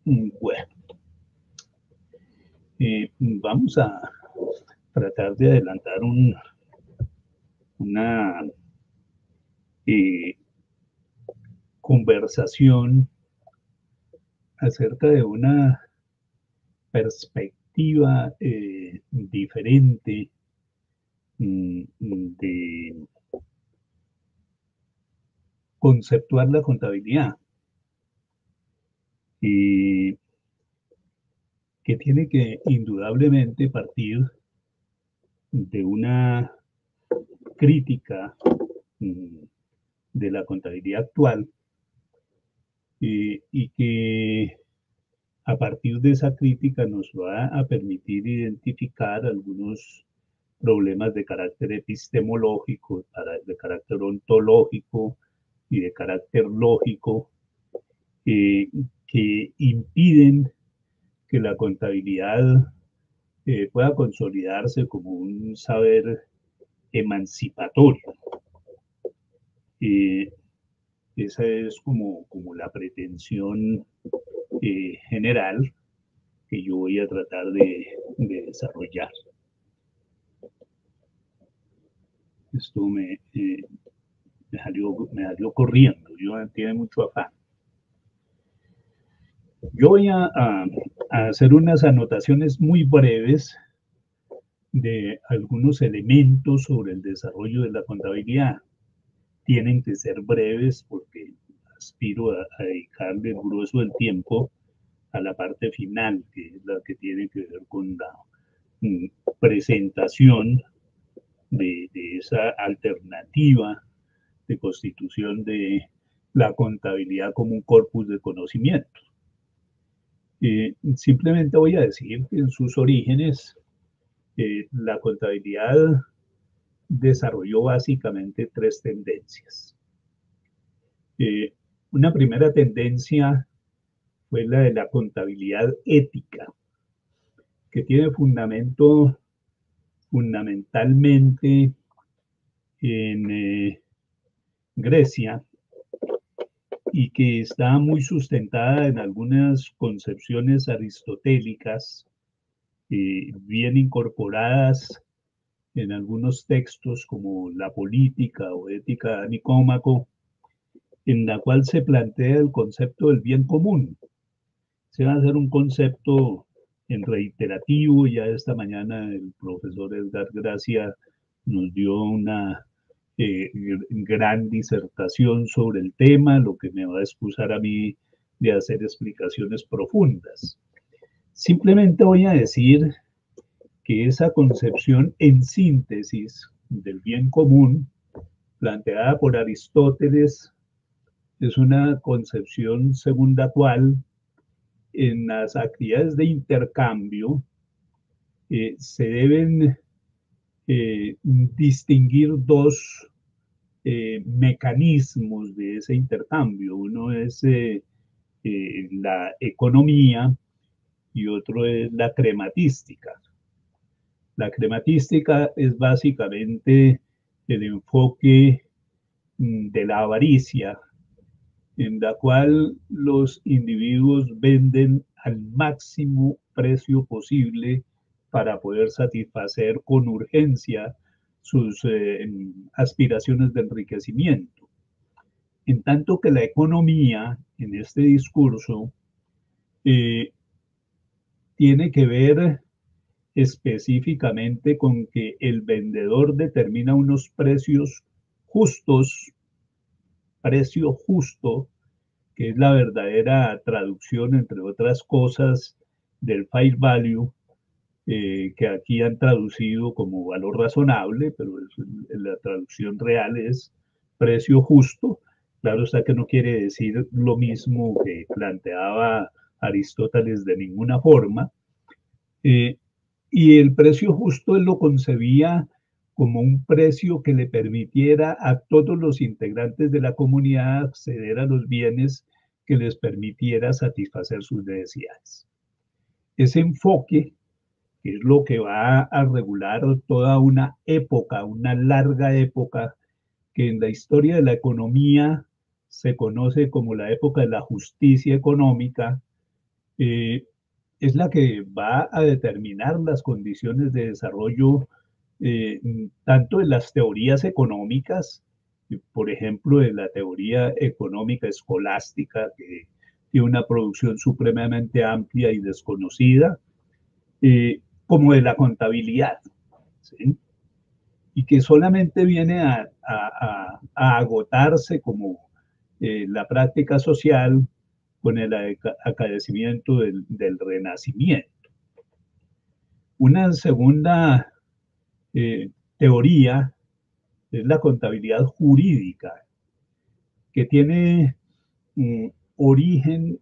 Bueno, vamos a tratar de adelantar una eh, conversación acerca de una perspectiva diferente de conceptuar la contabilidad, y que tiene que indudablemente partir de una crítica de la contabilidad actual, y que a partir de esa crítica nos va a permitir identificar algunos problemas de carácter epistemológico, de carácter ontológico y de carácter lógico, eh, que impiden que la contabilidad pueda consolidarse como un saber emancipatorio. Eh, Esa es como la pretensión general que yo voy a tratar de desarrollar. Esto me salió corriendo, yo tiene mucho afán. Yo voy a hacer unas anotaciones muy breves de algunos elementos sobre el desarrollo de la contabilidad. Tienen que ser breves porque aspiro a dedicarle el grueso del tiempo a la parte final, que es la que tiene que ver con la presentación de esa alternativa de constitución de la contabilidad como un corpus de conocimiento. Simplemente voy a decir que en sus orígenes la contabilidad desarrolló básicamente tres tendencias. Una primera tendencia fue la de la contabilidad ética, que tiene fundamento fundamentalmente en Grecia, y que está muy sustentada en algunas concepciones aristotélicas, bien incorporadas en algunos textos como la Política o Ética de Nicómaco, en la cual se plantea el concepto del bien común. Se va a hacer un concepto en reiterativo. Ya esta mañana el profesor Edgar Gracia nos dio una gran disertación sobre el tema, lo que me va a excusar a mí de hacer explicaciones profundas. Simplemente voy a decir que esa concepción en síntesis del bien común, planteada por Aristóteles, es una concepción según la cual en las actividades de intercambio se deben distinguir dos mecanismos de ese intercambio. Uno es la economía y otro es la crematística. La crematística es básicamente el enfoque de la avaricia, en la cual los individuos venden al máximo precio posible para poder satisfacer con urgencia sus aspiraciones de enriquecimiento. En tanto que la economía, en este discurso, tiene que ver específicamente con que el vendedor determina unos precios justos, precio justo, que es la verdadera traducción, entre otras cosas, del fair value, que aquí han traducido como valor razonable, pero la traducción real es precio justo. Claro está que no quiere decir lo mismo que planteaba Aristóteles de ninguna forma. Y el precio justo él lo concebía como un precio que le permitiera a todos los integrantes de la comunidad acceder a los bienes que les permitiera satisfacer sus necesidades. Ese enfoque, que es lo que va a regular toda una época, una larga época, que en la historia de la economía se conoce como la época de la justicia económica, eh, es la que va a determinar las condiciones de desarrollo tanto en las teorías económicas, por ejemplo, en la teoría económica escolástica, que tiene una producción supremamente amplia y desconocida, como de la contabilidad, ¿sí? Y que solamente viene a agotarse como la práctica social con el acaecimiento del Renacimiento. Una segunda teoría es la contabilidad jurídica, que tiene mm, origen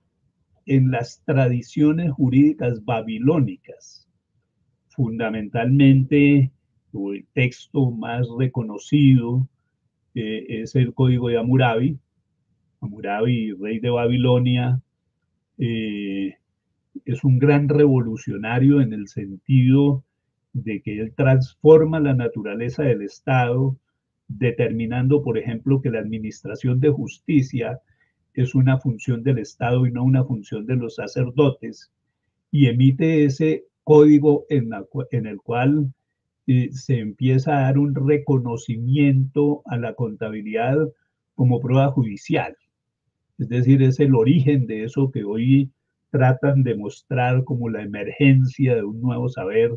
en las tradiciones jurídicas babilónicas. Fundamentalmente, el texto más reconocido es el Código de Hammurabi. Hammurabi, rey de Babilonia, eh, es un gran revolucionario en el sentido de que él transforma la naturaleza del Estado, determinando, por ejemplo, que la administración de justicia es una función del Estado y no una función de los sacerdotes, y emite ese código en el cual se empieza a dar un reconocimiento a la contabilidad como prueba judicial. Es decir, es el origen de eso que hoy tratan de mostrar como la emergencia de un nuevo saber,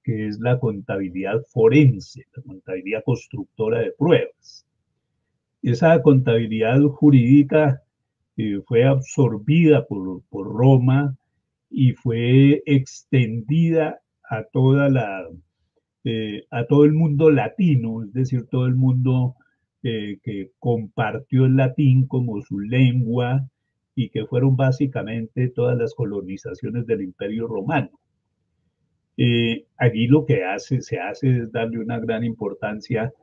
que es la contabilidad forense, la contabilidad constructora de pruebas. Esa contabilidad jurídica fue absorbida por Roma y fue extendida a a todo el mundo latino, es decir, todo el mundo que compartió el latín como su lengua y que fueron básicamente todas las colonizaciones del Imperio Romano. Allí lo que se hace es darle una gran importancia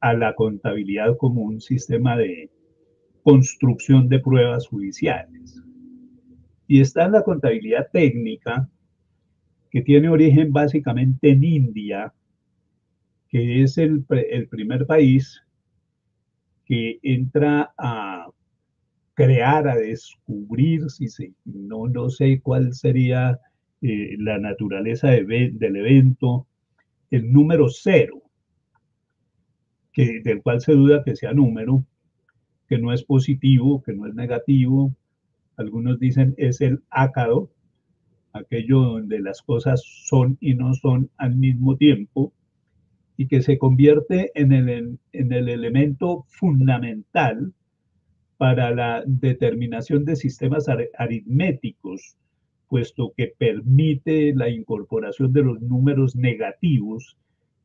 a la contabilidad como un sistema de construcción de pruebas judiciales. Y está la contabilidad técnica, que tiene origen básicamente en India, que es el primer país que entra a crear, a descubrir, si se, no sé cuál sería la naturaleza del evento, el número cero, del cual se duda que sea número, que no es positivo, que no es negativo. Algunos dicen es el ácaro, aquello donde las cosas son y no son al mismo tiempo, y que se convierte en el elemento fundamental para la determinación de sistemas aritméticos, puesto que permite la incorporación de los números negativos,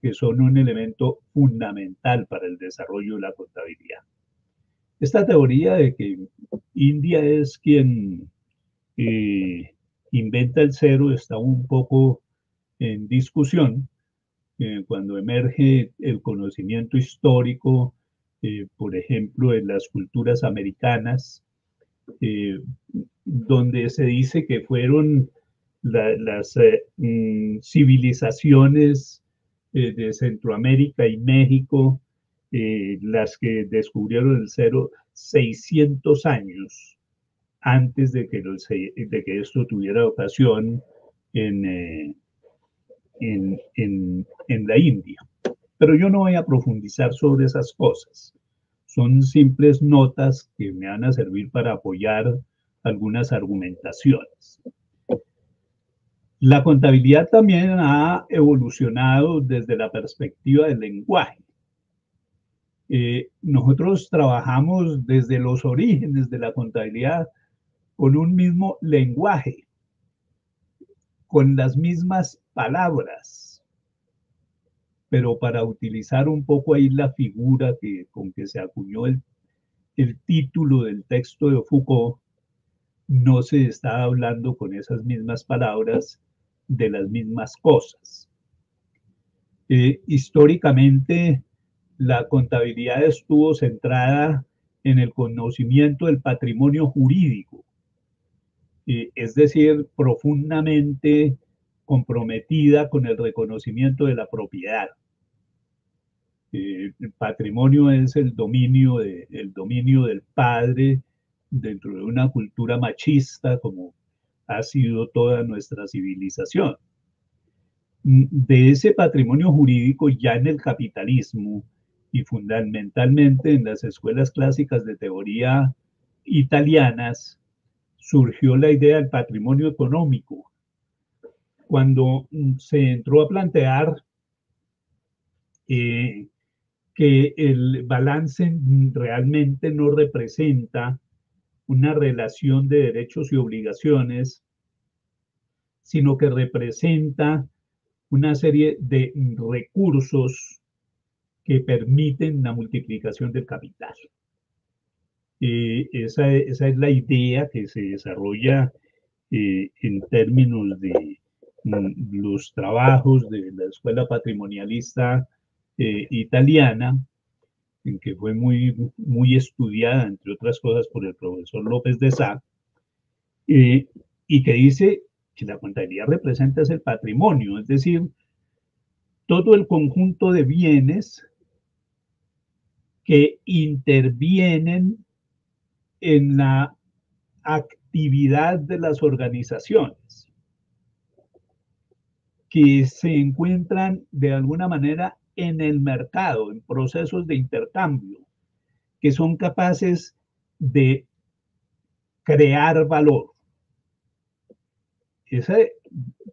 que son un elemento fundamental para el desarrollo de la contabilidad. Esta teoría de que India es quien inventa el cero está un poco en discusión cuando emerge el conocimiento histórico, por ejemplo, en las culturas americanas, eh, donde se dice que fueron las civilizaciones de Centroamérica y México las que descubrieron el cero 600 años antes de que esto tuviera ocasión en, en la India. Pero yo no voy a profundizar sobre esas cosas. Son simples notas que me van a servir para apoyar algunas argumentaciones. La contabilidad también ha evolucionado desde la perspectiva del lenguaje. Nosotros trabajamos desde los orígenes de la contabilidad con un mismo lenguaje, con las mismas palabras, pero para utilizar un poco ahí la figura con que se acuñó el título del texto de Foucault, no se está hablando con esas mismas palabras de las mismas cosas. Históricamente, la contabilidad estuvo centrada en el conocimiento del patrimonio jurídico, es decir, profundamente comprometida con el reconocimiento de la propiedad. El patrimonio es el dominio del padre dentro de una cultura machista, como ha sido toda nuestra civilización. De ese patrimonio jurídico ya en el capitalismo y fundamentalmente en las escuelas clásicas de teoría italianas surgió la idea del patrimonio económico, cuando se entró a plantear que el balance realmente no representa una relación de derechos y obligaciones, sino que representa una serie de recursos que permiten la multiplicación del capital. Esa es la idea que se desarrolla en términos de los trabajos de la escuela patrimonialista italiana, en que fue muy estudiada, entre otras cosas, por el profesor López de Sá, y que dice que la contabilidad representa el patrimonio, es decir, todo el conjunto de bienes que intervienen en la actividad de las organizaciones, que se encuentran de alguna manera en el mercado, en procesos de intercambio, que son capaces de crear valor. Ese,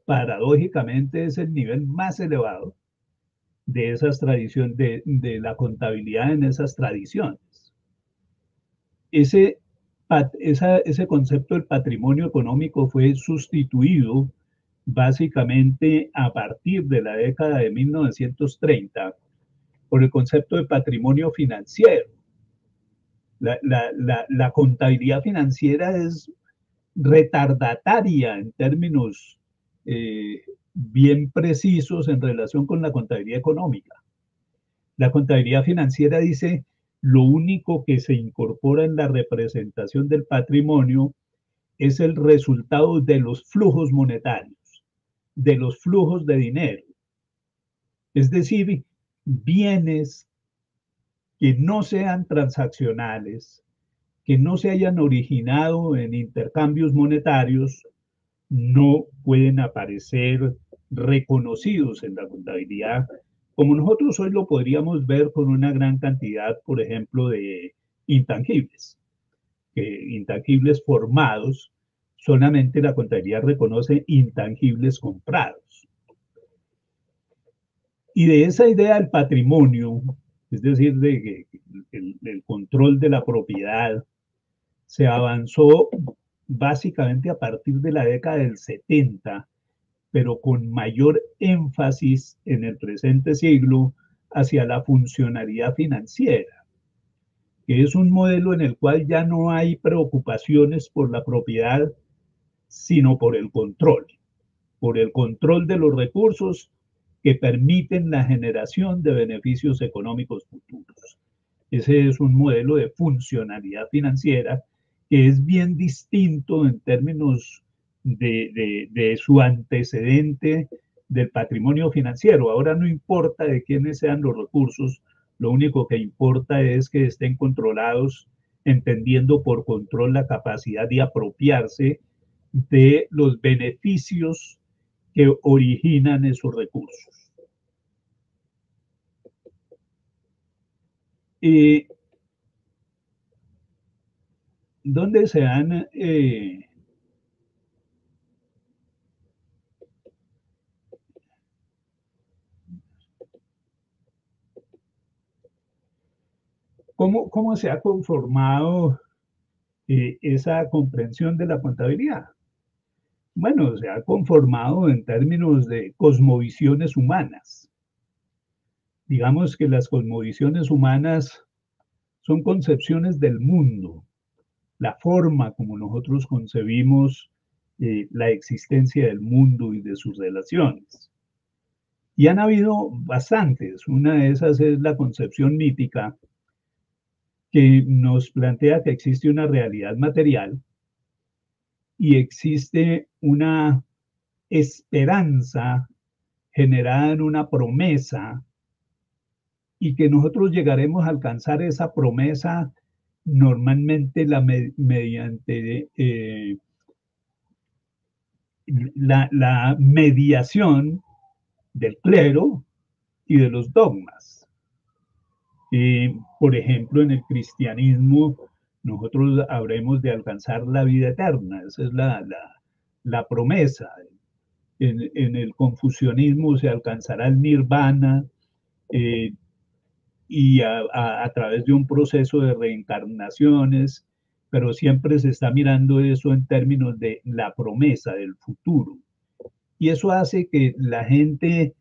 paradójicamente, es el nivel más elevado de esas tradiciones, de la contabilidad en esas tradiciones. Ese concepto del patrimonio económico fue sustituido básicamente a partir de la década de 1930 por el concepto de patrimonio financiero. La contabilidad financiera es retardataria en términos bien precisos en relación con la contabilidad económica. La contabilidad financiera dice: lo único que se incorpora en la representación del patrimonio es el resultado de los flujos monetarios, de los flujos de dinero. Es decir, bienes que no sean transaccionales, que no se hayan originado en intercambios monetarios, no pueden aparecer reconocidos en la contabilidad, como nosotros hoy lo podríamos ver con una gran cantidad, por ejemplo, de intangibles, intangibles formados. Solamente la contabilidad reconoce intangibles comprados. Y de esa idea del patrimonio, es decir, de el control de la propiedad, se avanzó básicamente a partir de la década del 70, pero con mayor énfasis en el presente siglo hacia la funcionalidad financiera, que es un modelo en el cual ya no hay preocupaciones por la propiedad, sino por el control de los recursos que permiten la generación de beneficios económicos futuros. Ese es un modelo de funcionalidad financiera que es bien distinto en términos de su antecedente del patrimonio financiero. Ahora no importa de quiénes sean los recursos, lo único que importa es que estén controlados, entendiendo por control la capacidad de apropiarse de los beneficios que originan esos recursos. ¿Dónde se han cómo se ha conformado esa comprensión de la contabilidad? Bueno, se ha conformado en términos de cosmovisiones humanas. Digamos que las cosmovisiones humanas son concepciones del mundo, la forma como nosotros concebimos la existencia del mundo y de sus relaciones. Y han habido bastantes. Una de esas es la concepción mítica, que nos plantea que existe una realidad material y existe una esperanza generada en una promesa, y que nosotros llegaremos a alcanzar esa promesa normalmente mediante la mediación del clero y de los dogmas. Por ejemplo, en el cristianismo, nosotros habremos de alcanzar la vida eterna, esa es la promesa. En el confucianismo se alcanzará el nirvana, eh, y a través de un proceso de reencarnaciones, pero siempre se está mirando eso en términos de la promesa del futuro. Y eso hace que la gente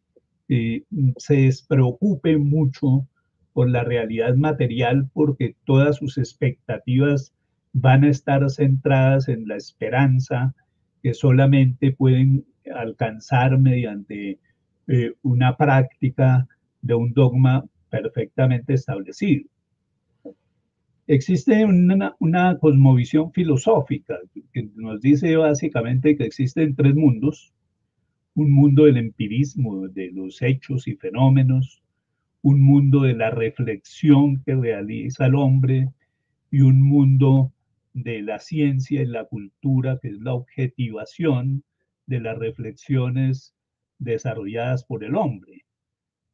se despreocupe mucho por la realidad material porque todas sus expectativas van a estar centradas en la esperanza que solamente pueden alcanzar mediante una práctica de un dogma perfectamente establecido. Existe una cosmovisión filosófica que nos dice básicamente que existen tres mundos: un mundo del empirismo, de los hechos y fenómenos, un mundo de la reflexión que realiza el hombre y un mundo de la ciencia y la cultura, que es la objetivación de las reflexiones desarrolladas por el hombre.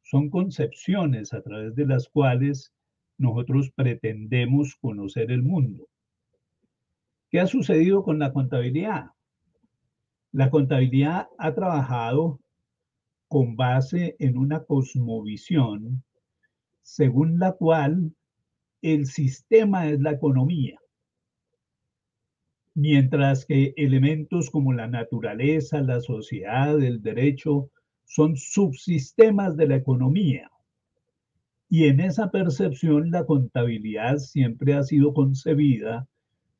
Son concepciones a través de las cuales nosotros pretendemos conocer el mundo. ¿Qué ha sucedido con la contabilidad? La contabilidad ha trabajado con base en una cosmovisión según la cual el sistema es la economía, mientras que elementos como la naturaleza, la sociedad, el derecho son subsistemas de la economía. Y en esa percepción la contabilidad siempre ha sido concebida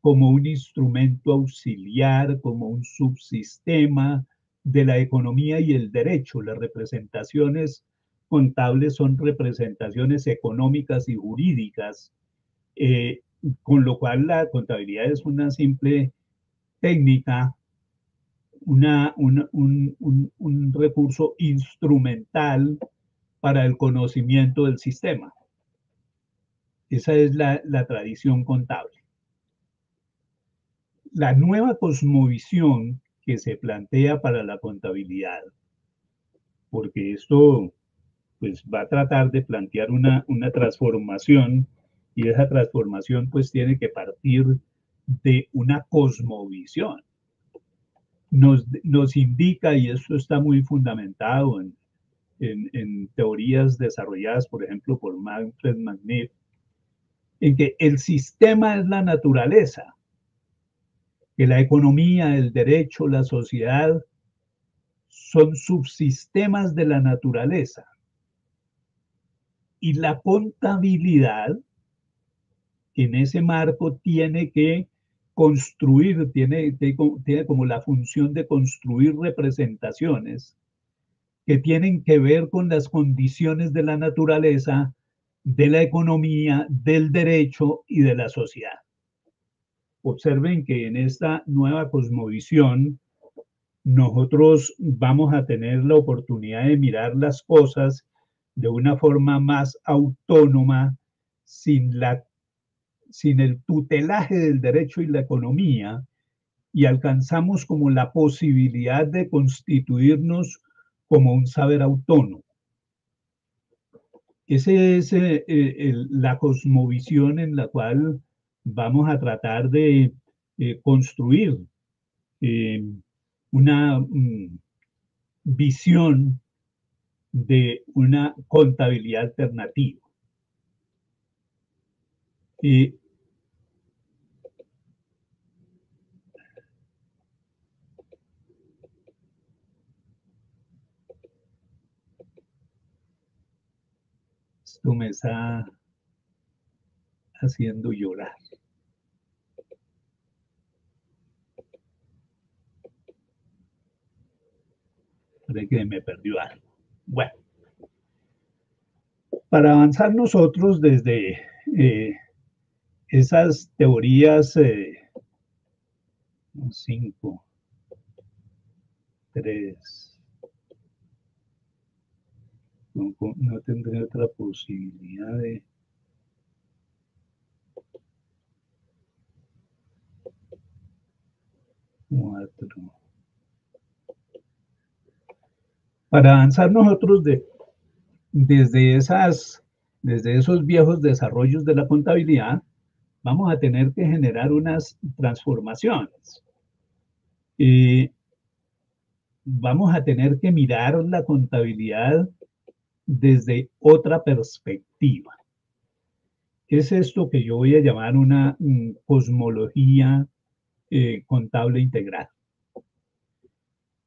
como un instrumento auxiliar, como un subsistema de la economía y el derecho. Las representaciones contables son representaciones económicas y jurídicas, eh, con lo cual la contabilidad es una simple técnica, un recurso instrumental para el conocimiento del sistema. Esa es la tradición contable. La nueva cosmovisión que se plantea para la contabilidad, porque esto pues va a tratar de plantear una transformación, y esa transformación pues tiene que partir de una cosmovisión. Nos indica, y eso está muy fundamentado en teorías desarrolladas, por ejemplo, por Manfred Magniff, en que el sistema es la naturaleza, que la economía, el derecho, la sociedad son subsistemas de la naturaleza. Y la contabilidad en ese marco tiene que construir, tiene como la función de construir representaciones que tienen que ver con las condiciones de la naturaleza, de la economía, del derecho y de la sociedad. Observen que en esta nueva cosmovisión nosotros vamos a tener la oportunidad de mirar las cosas de una forma más autónoma, sin el tutelaje del derecho y la economía, y alcanzamos como la posibilidad de constituirnos como un saber autónomo. Esa es la cosmovisión en la cual vamos a tratar de construir eh, una visión de una contabilidad alternativa. Eh, Esto me está haciendo llorar. Creo que me perdió algo. Bueno, para avanzar nosotros desde esas teorías 5, 3, no tendré otra posibilidad de 4. Para avanzar nosotros desde, desde esos viejos desarrollos de la contabilidad, vamos a tener que generar unas transformaciones. Vamos a tener que mirar la contabilidad desde otra perspectiva. Es esto que yo voy a llamar una cosmología contable integral.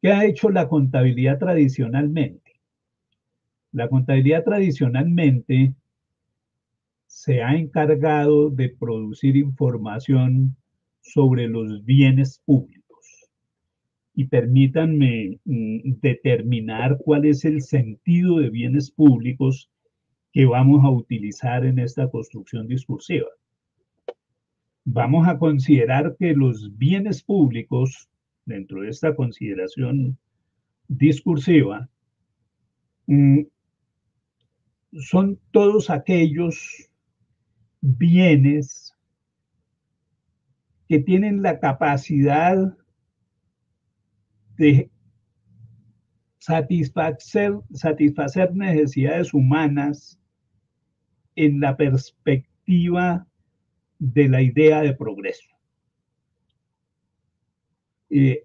¿Qué ha hecho la contabilidad tradicionalmente? La contabilidad tradicionalmente se ha encargado de producir información sobre los bienes públicos. Y permítanme determinar cuál es el sentido de bienes públicos que vamos a utilizar en esta construcción discursiva. Vamos a considerar que los bienes públicos, dentro de esta consideración discursiva, son todos aquellos bienes que tienen la capacidad de satisfacer necesidades humanas en la perspectiva de la idea de progreso.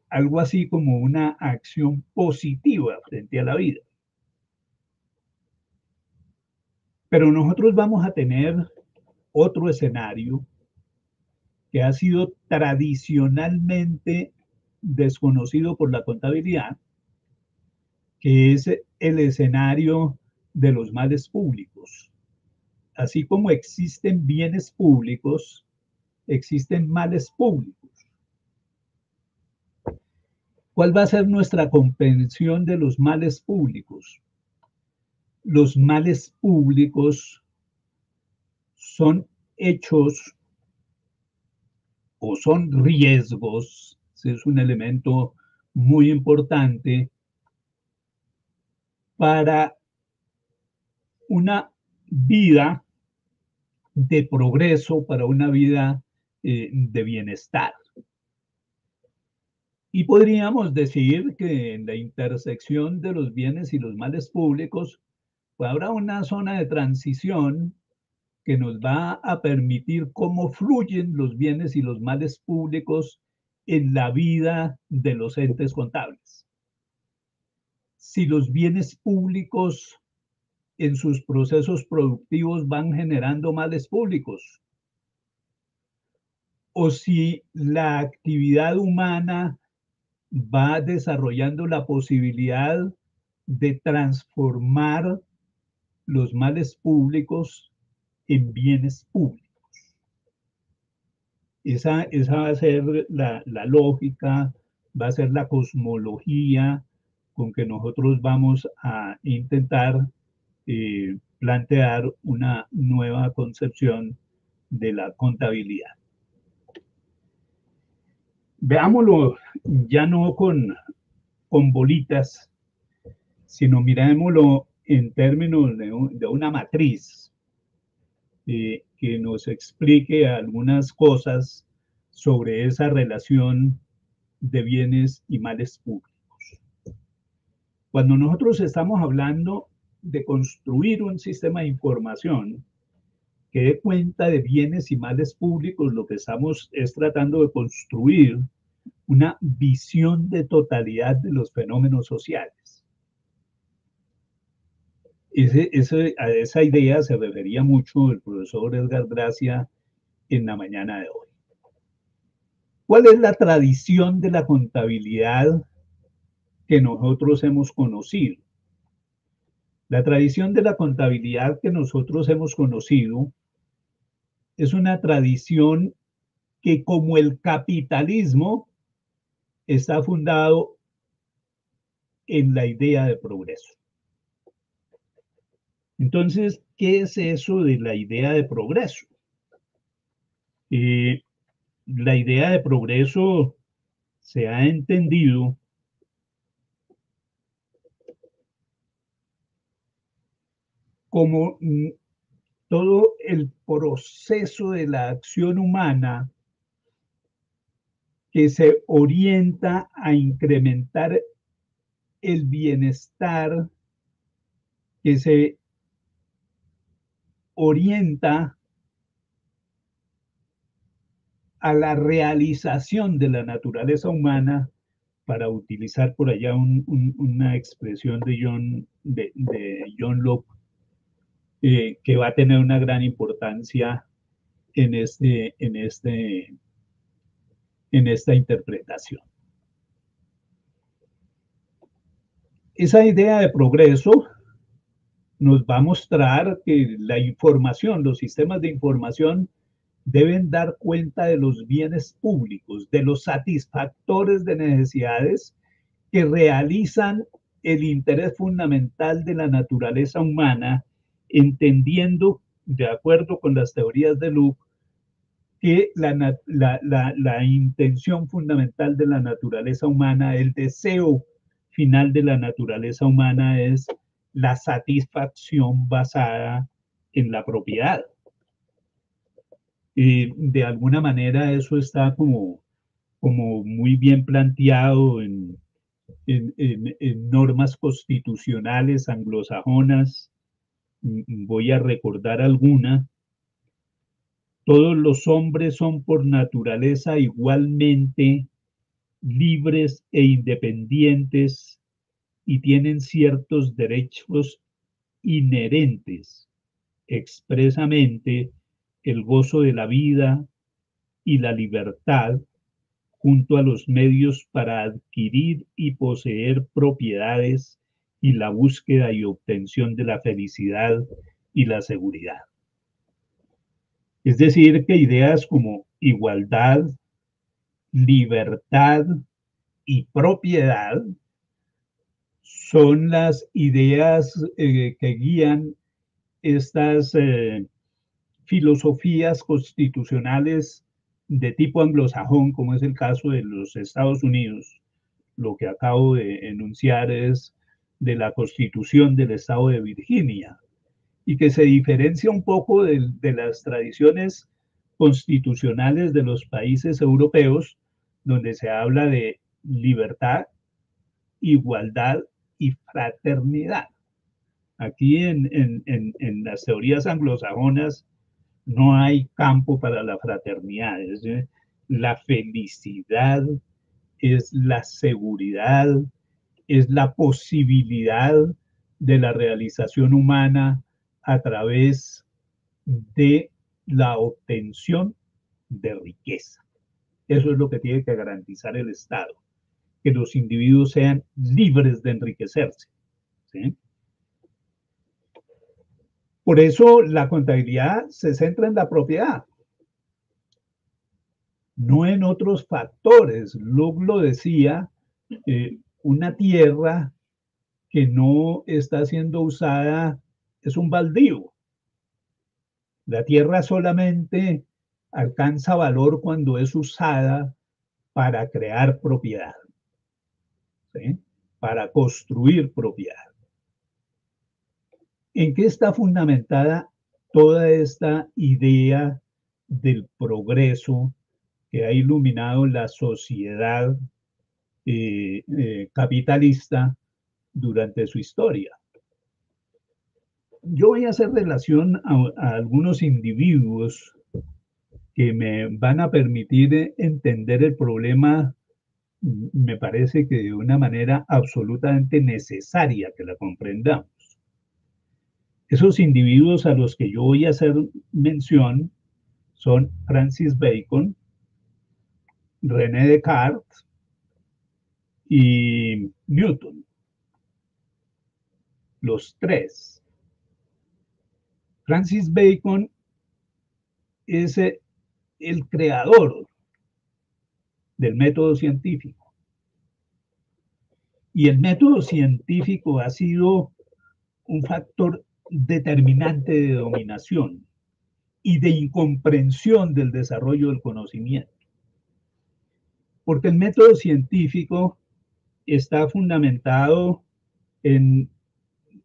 Algo así como una acción positiva frente a la vida. Pero nosotros vamos a tener otro escenario que ha sido tradicionalmente desconocido por la contabilidad, que es el escenario de los males públicos. Así como existen bienes públicos, existen males públicos. ¿Cuál va a ser nuestra comprensión de los males públicos? Los males públicos son hechos o son riesgos, es un elemento muy importante para una vida de progreso, para una vida de bienestar. Y podríamos decir que en la intersección de los bienes y los males públicos, pues habrá una zona de transición que nos va a permitir cómo fluyen los bienes y los males públicos en la vida de los entes contables. Si los bienes públicos en sus procesos productivos van generando males públicos, o si la actividad humana va desarrollando la posibilidad de transformar los males públicos en bienes públicos. Esa va a ser la lógica, va a ser la cosmología con que nosotros vamos a intentar plantear una nueva concepción de la contabilidad. Veámoslo ya no con bolitas, sino mirémoslo en términos de una matriz que nos explique algunas cosas sobre esa relación de bienes y males públicos. Cuando nosotros estamos hablando de construir un sistema de información que dé cuenta de bienes y males públicos, lo que estamos es tratando de construir una visión de totalidad de los fenómenos sociales. A esa idea se refería mucho el profesor Edgar Gracia en la mañana de hoy. ¿Cuál es la tradición de la contabilidad que nosotros hemos conocido? La tradición de la contabilidad que nosotros hemos conocido es una tradición que, como el capitalismo, está fundado en la idea de progreso. Entonces, ¿qué es eso de la idea de progreso? La idea de progreso se ha entendido como todo el proceso de la acción humana que se orienta a incrementar el bienestar que se orienta a la realización de la naturaleza humana, para utilizar por allá una expresión de John Locke, que va a tener una gran importancia en, en esta interpretación. Esa idea de progreso nos va a mostrar que la información, los sistemas de información deben dar cuenta de los bienes públicos, de los satisfactores de necesidades que realizan el interés fundamental de la naturaleza humana, entendiendo, de acuerdo con las teorías de Locke, que la intención fundamental de la naturaleza humana, el deseo final de la naturaleza humana es la satisfacción basada en la propiedad. De alguna manera eso está como muy bien planteado en normas constitucionales anglosajonas. Voy a recordar alguna. Todos los hombres son por naturaleza igualmente libres e independientes y tienen ciertos derechos inherentes, expresamente el gozo de la vida y la libertad, junto a los medios para adquirir y poseer propiedades y la búsqueda y obtención de la felicidad y la seguridad. Es decir, que ideas como igualdad, libertad y propiedad son las ideas que guían estas filosofías constitucionales de tipo anglosajón, como es el caso de los Estados Unidos. Lo que acabo de enunciar es de la Constitución del Estado de Virginia, y que se diferencia un poco de las tradiciones constitucionales de los países europeos, donde se habla de libertad, igualdad y fraternidad. Aquí en las teorías anglosajonas no hay campo para la fraternidad. Es decir, la felicidad es la seguridad, es la posibilidad de la realización humana a través de la obtención de riqueza. Eso es lo que tiene que garantizar el Estado, que los individuos sean libres de enriquecerse, ¿sí? Por eso la contabilidad se centra en la propiedad, no en otros factores. Locke lo decía, una tierra que no está siendo usada es un baldío. La tierra solamente alcanza valor cuando es usada para crear propiedad, ¿sí? Para construir propiedad. ¿En qué está fundamentada toda esta idea del progreso que ha iluminado la sociedad capitalista durante su historia? Yo voy a hacer relación a algunos individuos que me van a permitir entender el problema, me parece que de una manera absolutamente necesaria que la comprendamos. Esos individuos a los que yo voy a hacer mención son Francis Bacon, René Descartes y Newton. Los tres. Francis Bacon es el creador del método científico. Y el método científico ha sido un factor determinante de dominación y de incomprensión del desarrollo del conocimiento. Porque el método científico está fundamentado en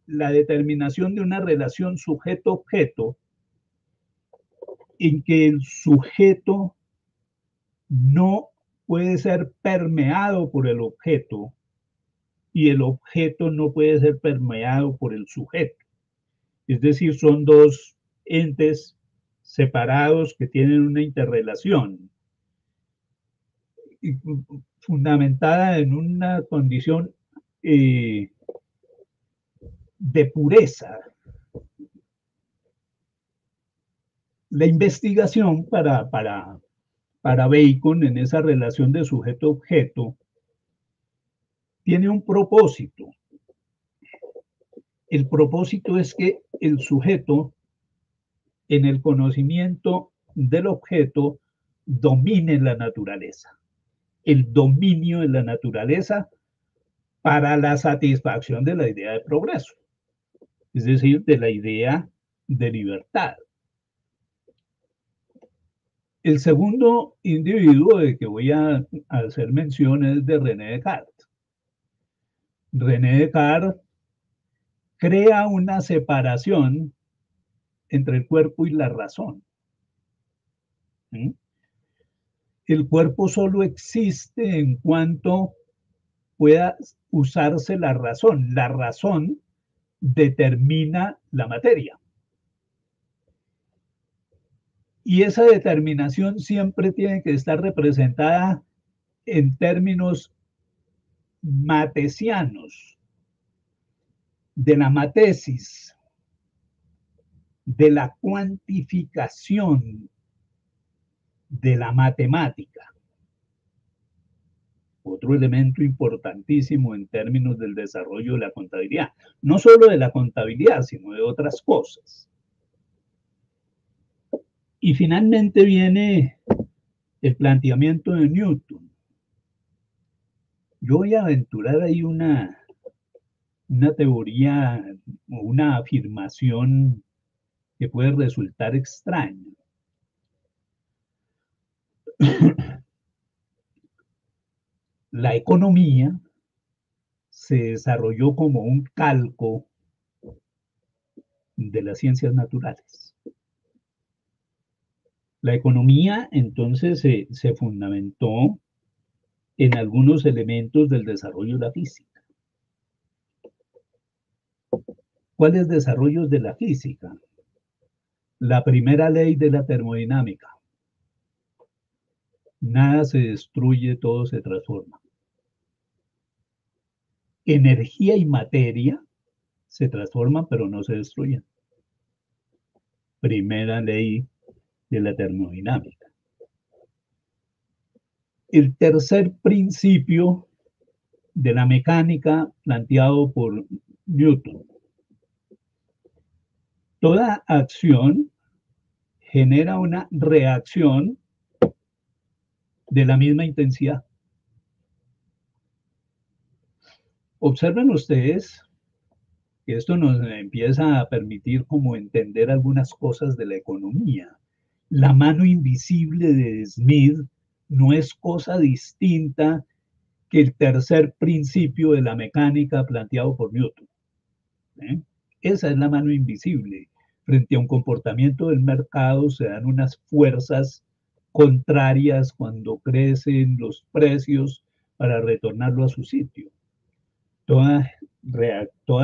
la determinación de una relación sujeto-objeto, en que el sujeto no puede ser permeado por el objeto, y el objeto no puede ser permeado por el sujeto. Es decir, son dos entes separados que tienen una interrelación fundamentada en una condición de pureza. La investigación para Bacon en esa relación de sujeto-objeto tiene un propósito. El propósito es que el sujeto en el conocimiento del objeto domine la naturaleza. El dominio de la naturaleza para la satisfacción de la idea de progreso, es decir, de la idea de libertad. El segundo individuo de que voy a hacer mención es de René Descartes. René Descartes crea una separación entre el cuerpo y la razón. ¿Sí? El cuerpo solo existe en cuanto pueda usarse la razón. La razón determina la materia. Y esa determinación siempre tiene que estar representada en términos matesianos, de la matesis, de la cuantificación, de la matemática. Otro elemento importantísimo en términos del desarrollo de la contabilidad. No solo de la contabilidad, sino de otras cosas. Y finalmente viene el planteamiento de Newton. Yo voy a aventurar ahí una teoría o una afirmación que puede resultar extraña. La economía se desarrolló como un calco de las ciencias naturales. La economía entonces se fundamentó en algunos elementos del desarrollo de la física. ¿Cuáles desarrollos de la física? La primera ley de la termodinámica. Nada se destruye, todo se transforma. Energía y materia se transforman, pero no se destruyen. Primera ley de la termodinámica. El tercer principio de la mecánica planteado por Newton. Toda acción genera una reacción de la misma intensidad. Observen ustedes que esto nos empieza a permitir como entender algunas cosas de la economía. La mano invisible de Smith no es cosa distinta que el tercer principio de la mecánica planteado por Newton. ¿Eh? Esa es la mano invisible. Frente a un comportamiento del mercado se dan unas fuerzas contrarias cuando crecen los precios para retornarlo a su sitio. Toda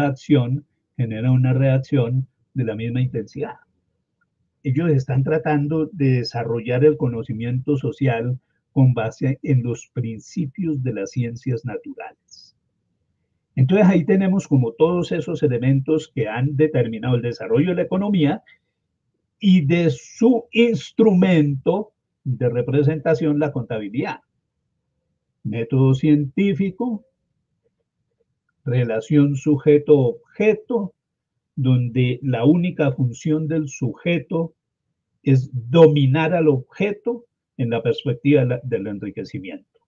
acción genera una reacción de la misma intensidad. Ellos están tratando de desarrollar el conocimiento social con base en los principios de las ciencias naturales. Entonces ahí tenemos como todos esos elementos que han determinado el desarrollo de la economía y de su instrumento de representación, la contabilidad. Método científico, relación sujeto-objeto, donde la única función del sujeto es dominar al objeto en la perspectiva del enriquecimiento.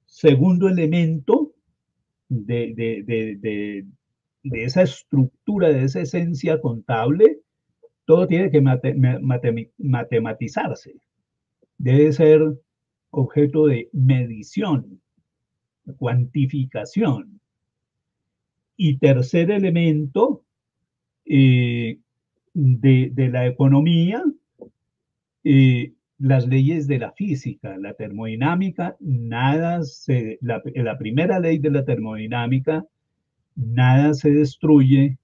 Segundo elemento de esa estructura, de esa esencia contable, todo tiene que matematizarse. Debe ser objeto de medición, cuantificación. Y tercer elemento de la economía, las leyes de la física, la termodinámica, la primera ley de la termodinámica, nada se destruye,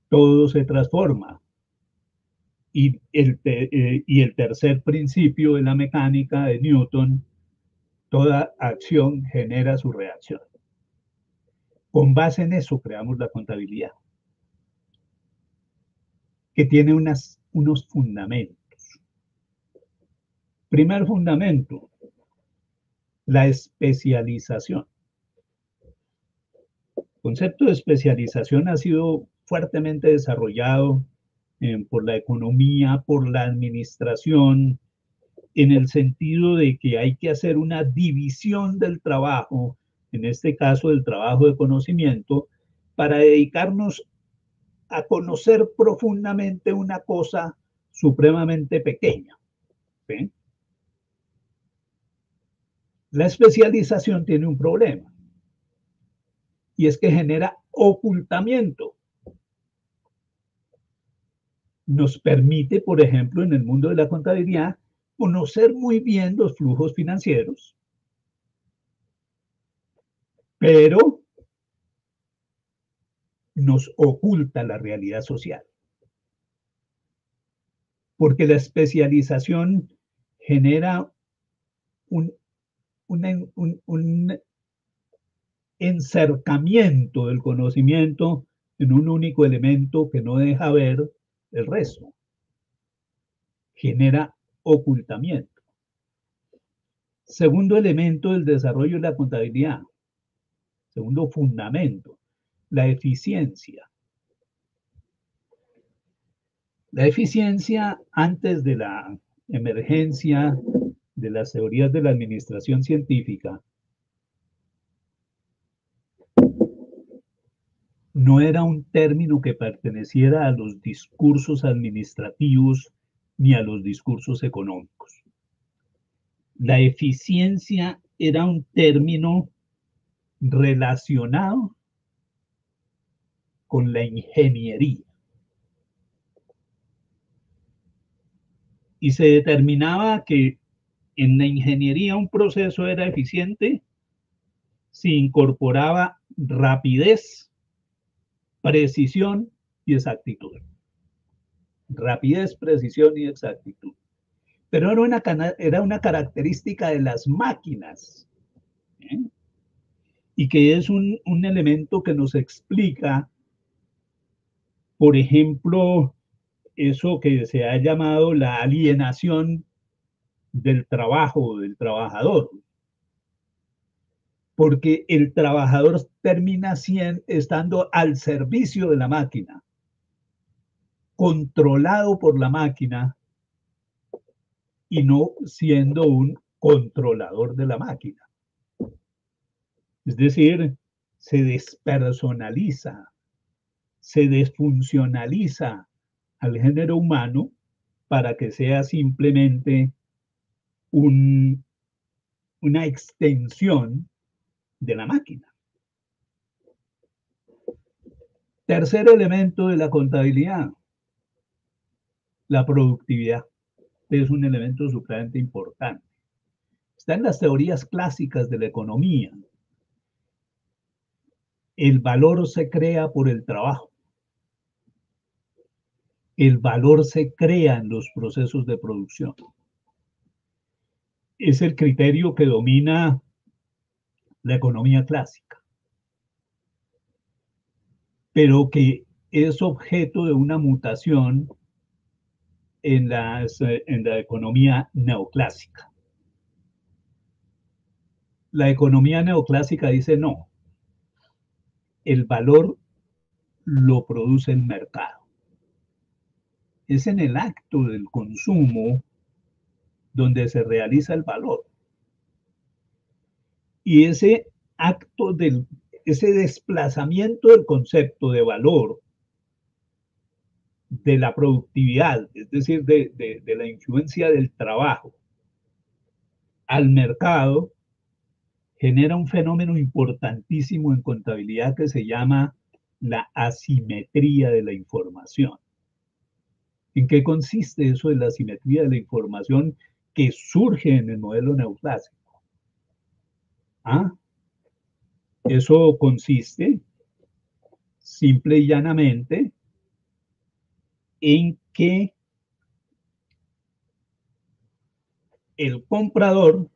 todo se transforma. Y el tercer principio de la mecánica de Newton, toda acción genera su reacción. Con base en eso creamos la contabilidad, que tiene unos fundamentos. Primer fundamento, la especialización. El concepto de especialización ha sido fuertemente desarrollado por la economía, por la administración, en el sentido de que hay que hacer una división del trabajo, en este caso del trabajo de conocimiento, para dedicarnos a conocer profundamente una cosa supremamente pequeña. ¿Sí? La especialización tiene un problema, y es que genera ocultamiento. Nos permite, por ejemplo, en el mundo de la contabilidad, conocer muy bien los flujos financieros, pero nos oculta la realidad social. Porque la especialización genera un encercamiento del conocimiento en un único elemento que no deja ver el resto. Genera ocultamiento. Segundo elemento del desarrollo de la contabilidad. Segundo fundamento, la eficiencia. La eficiencia antes de la emergencia de las teorías de la administración científica no era un término que perteneciera a los discursos administrativos ni a los discursos económicos. La eficiencia era un término relacionado con la ingeniería. Y se determinaba que en la ingeniería un proceso era eficiente si incorporaba rapidez, precisión y exactitud. Rapidez, precisión y exactitud. Pero era una característica de las máquinas, ¿eh? Y que es un elemento que nos explica, por ejemplo, eso que se ha llamado la alienación del trabajo, del trabajador. Porque el trabajador termina estando al servicio de la máquina, controlado por la máquina y no siendo un controlador de la máquina. Es decir, se despersonaliza, se desfuncionaliza al género humano para que sea simplemente una extensión de la máquina. Tercer elemento de la contabilidad, la productividad. Es un elemento supremamente importante. Está en las teorías clásicas de la economía. El valor se crea por el trabajo. El valor se crea en los procesos de producción. Es el criterio que domina la economía clásica, pero que es objeto de una mutación en la economía neoclásica. La economía neoclásica dice no, el valor lo produce el mercado. Es en el acto del consumo donde se realiza el valor. Y ese acto ese desplazamiento del concepto de valor, de la productividad, es decir, de la influencia del trabajo al mercado, genera un fenómeno importantísimo en contabilidad que se llama la asimetría de la información. ¿En qué consiste eso de la asimetría de la información que surge en el modelo neoclásico? ¿Ah? Eso consiste simple y llanamente en que el comprador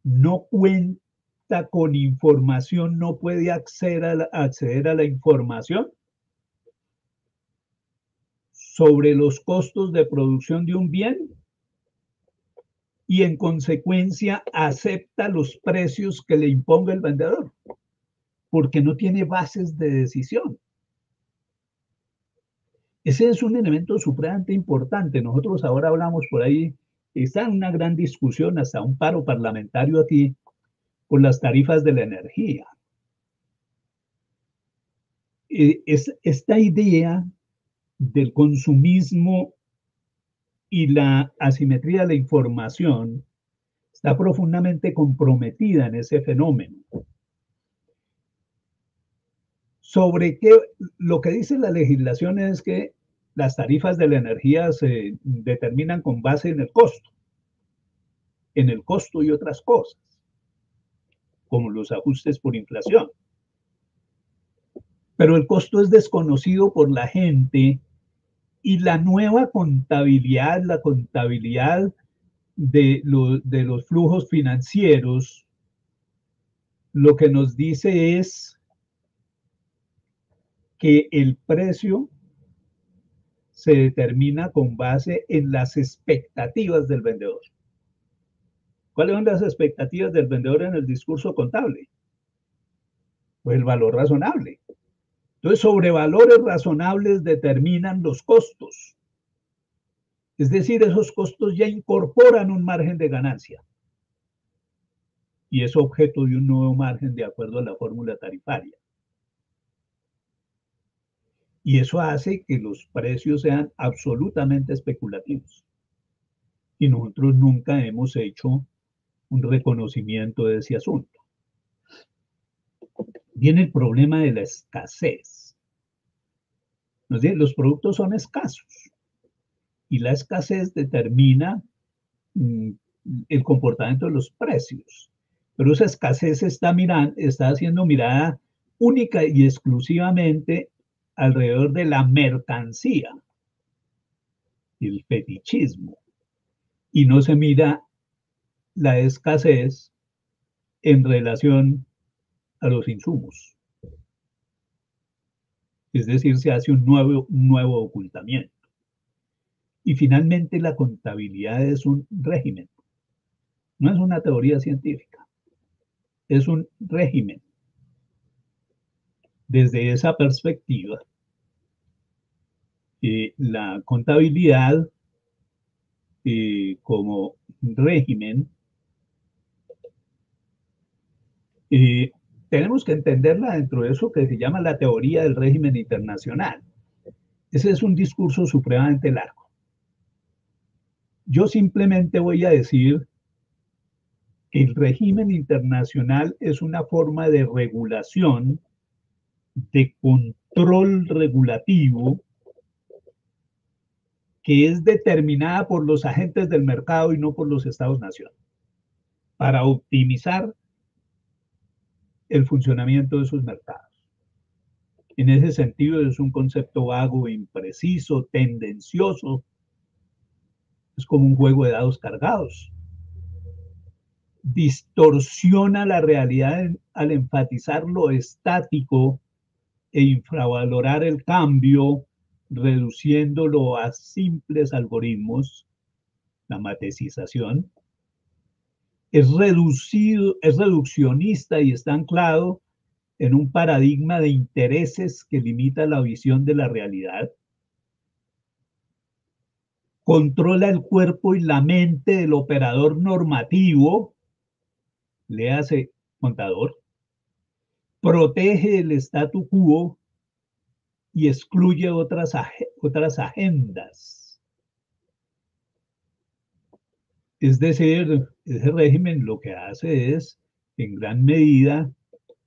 no cuenta con información, no puede acceder a la información sobre los costos de producción de un bien y en consecuencia acepta los precios que le imponga el vendedor, porque no tiene bases de decisión. Ese es un elemento supremamente importante. Nosotros ahora hablamos por ahí, está en una gran discusión, hasta un paro parlamentario aquí, con las tarifas de la energía. Esta idea del consumismo y la asimetría de la información está profundamente comprometida en ese fenómeno. Sobre qué, lo que dice la legislación es que las tarifas de la energía se determinan con base en el costo y otras cosas, como los ajustes por inflación. Pero el costo es desconocido por la gente y la nueva contabilidad, la contabilidad de los flujos financieros, lo que nos dice es que el precio se determina con base en las expectativas del vendedor. ¿Cuáles son las expectativas del vendedor en el discurso contable? Pues el valor razonable. Entonces, sobre valores razonables determinan los costos. Es decir, esos costos ya incorporan un margen de ganancia y es objeto de un nuevo margen de acuerdo a la fórmula tarifaria. Y eso hace que los precios sean absolutamente especulativos. Y nosotros nunca hemos hecho un reconocimiento de ese asunto. Viene el problema de la escasez. Los productos son escasos y la escasez determina el comportamiento de los precios. Pero esa escasez está siendo mirada única y exclusivamente alrededor de la mercancía, el fetichismo, y no se mira la escasez en relación a los insumos. Es decir, se hace un nuevo ocultamiento. Y finalmente la contabilidad es un régimen, no es una teoría científica, es un régimen. Desde esa perspectiva, la contabilidad como régimen, tenemos que entenderla dentro de eso que se llama la teoría del régimen internacional. Ese es un discurso supremamente largo. Yo simplemente voy a decir que el régimen internacional es una forma de regulación, de control regulativo, que es determinada por los agentes del mercado y no por los Estados-nación, para optimizar el funcionamiento de sus mercados. En ese sentido es un concepto vago, impreciso, tendencioso. Es como un juego de dados cargados. Distorsiona la realidad al enfatizar lo estático e infravalorar el cambio, reduciéndolo a simples algoritmos, la maticización. Es reduccionista y está anclado en un paradigma de intereses que limita la visión de la realidad. Controla el cuerpo y la mente del operador normativo, léase contador, protege el statu quo y excluye otras agendas. Es decir, ese régimen lo que hace es, en gran medida,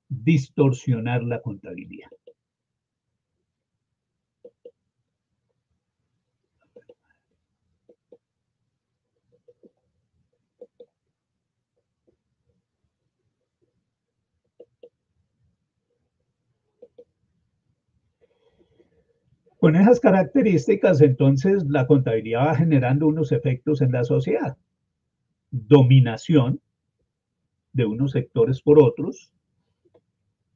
distorsionar la contabilidad. Con esas características, entonces, la contabilidad va generando unos efectos en la sociedad. Dominación de unos sectores por otros,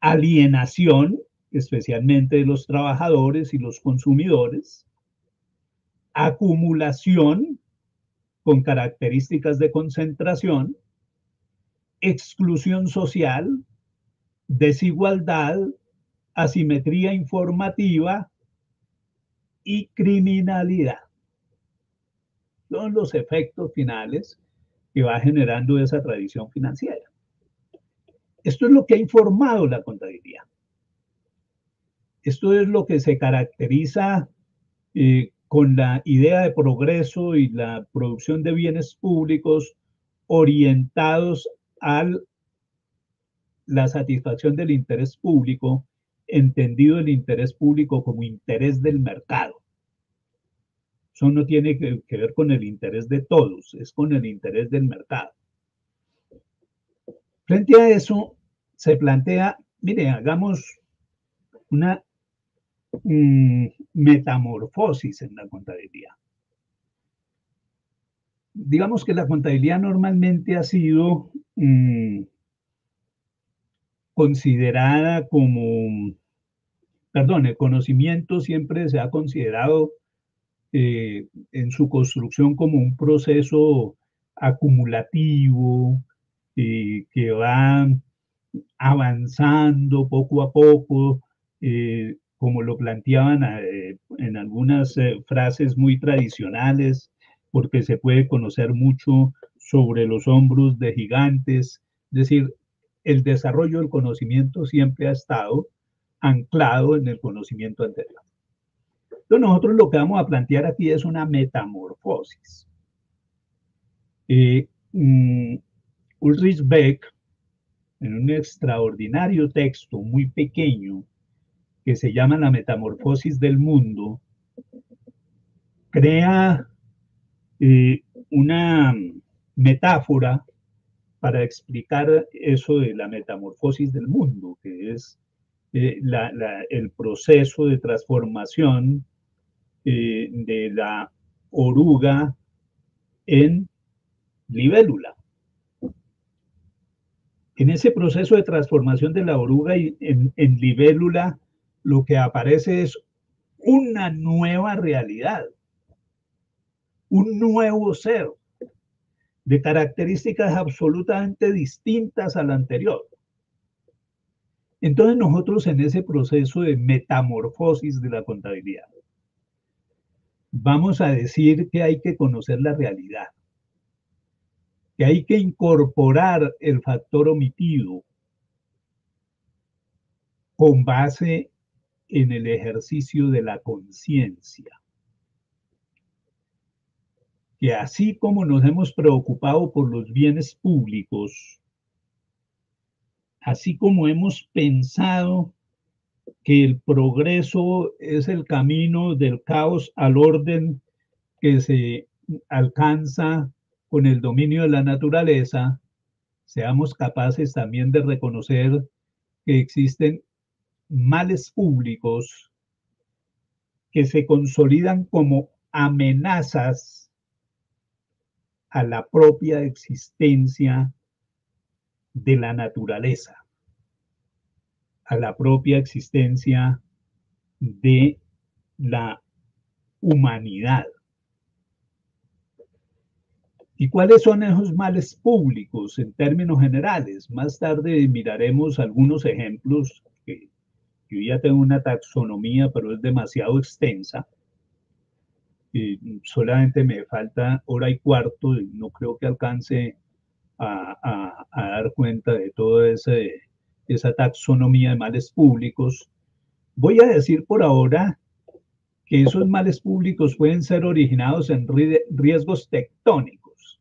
alienación, especialmente de los trabajadores y los consumidores, acumulación con características de concentración, exclusión social, desigualdad, asimetría informativa y criminalidad. Son los efectos finales que va generando esa tradición financiera. Esto es lo que ha informado la contabilidad. Esto es lo que se caracteriza con la idea de progreso y la producción de bienes públicos orientados a la satisfacción del interés público, entendido el interés público como interés del mercado. Eso no tiene que ver con el interés de todos, es con el interés del mercado. Frente a eso, se plantea, mire, hagamos una metamorfosis en la contabilidad. Digamos que la contabilidad normalmente ha sido considerada como, perdón, el conocimiento siempre se ha considerado en su construcción como un proceso acumulativo que va avanzando poco a poco, como lo planteaban en algunas frases muy tradicionales, porque se puede conocer mucho sobre los hombros de gigantes. Es decir, el desarrollo del conocimiento siempre ha estado anclado en el conocimiento anterior. Entonces nosotros lo que vamos a plantear aquí es una metamorfosis. Ulrich Beck, en un extraordinario texto muy pequeño que se llama La Metamorfosis del Mundo, crea una metáfora para explicar eso de la metamorfosis del mundo, que es el proceso de transformación de la oruga en libélula. En ese proceso de transformación de la oruga en libélula, lo que aparece es una nueva realidad, un nuevo ser, de características absolutamente distintas a la anterior. Entonces nosotros en ese proceso de metamorfosis de la contabilidad, vamos a decir que hay que conocer la realidad, que hay que incorporar el factor omitido con base en el ejercicio de la conciencia. Que así como nos hemos preocupado por los bienes públicos, así como hemos pensado que el progreso es el camino del caos al orden que se alcanza con el dominio de la naturaleza, seamos capaces también de reconocer que existen males públicos que se consolidan como amenazas a la propia existencia de la naturaleza, a la propia existencia de la humanidad. ¿Y cuáles son esos males públicos en términos generales? Más tarde miraremos algunos ejemplos que yo ya tengo una taxonomía, pero es demasiado extensa. Solamente me falta hora y cuarto y no creo que alcance a dar cuenta de toda esa taxonomía de males públicos. Voy a decir por ahora que esos males públicos pueden ser originados en riesgos tectónicos,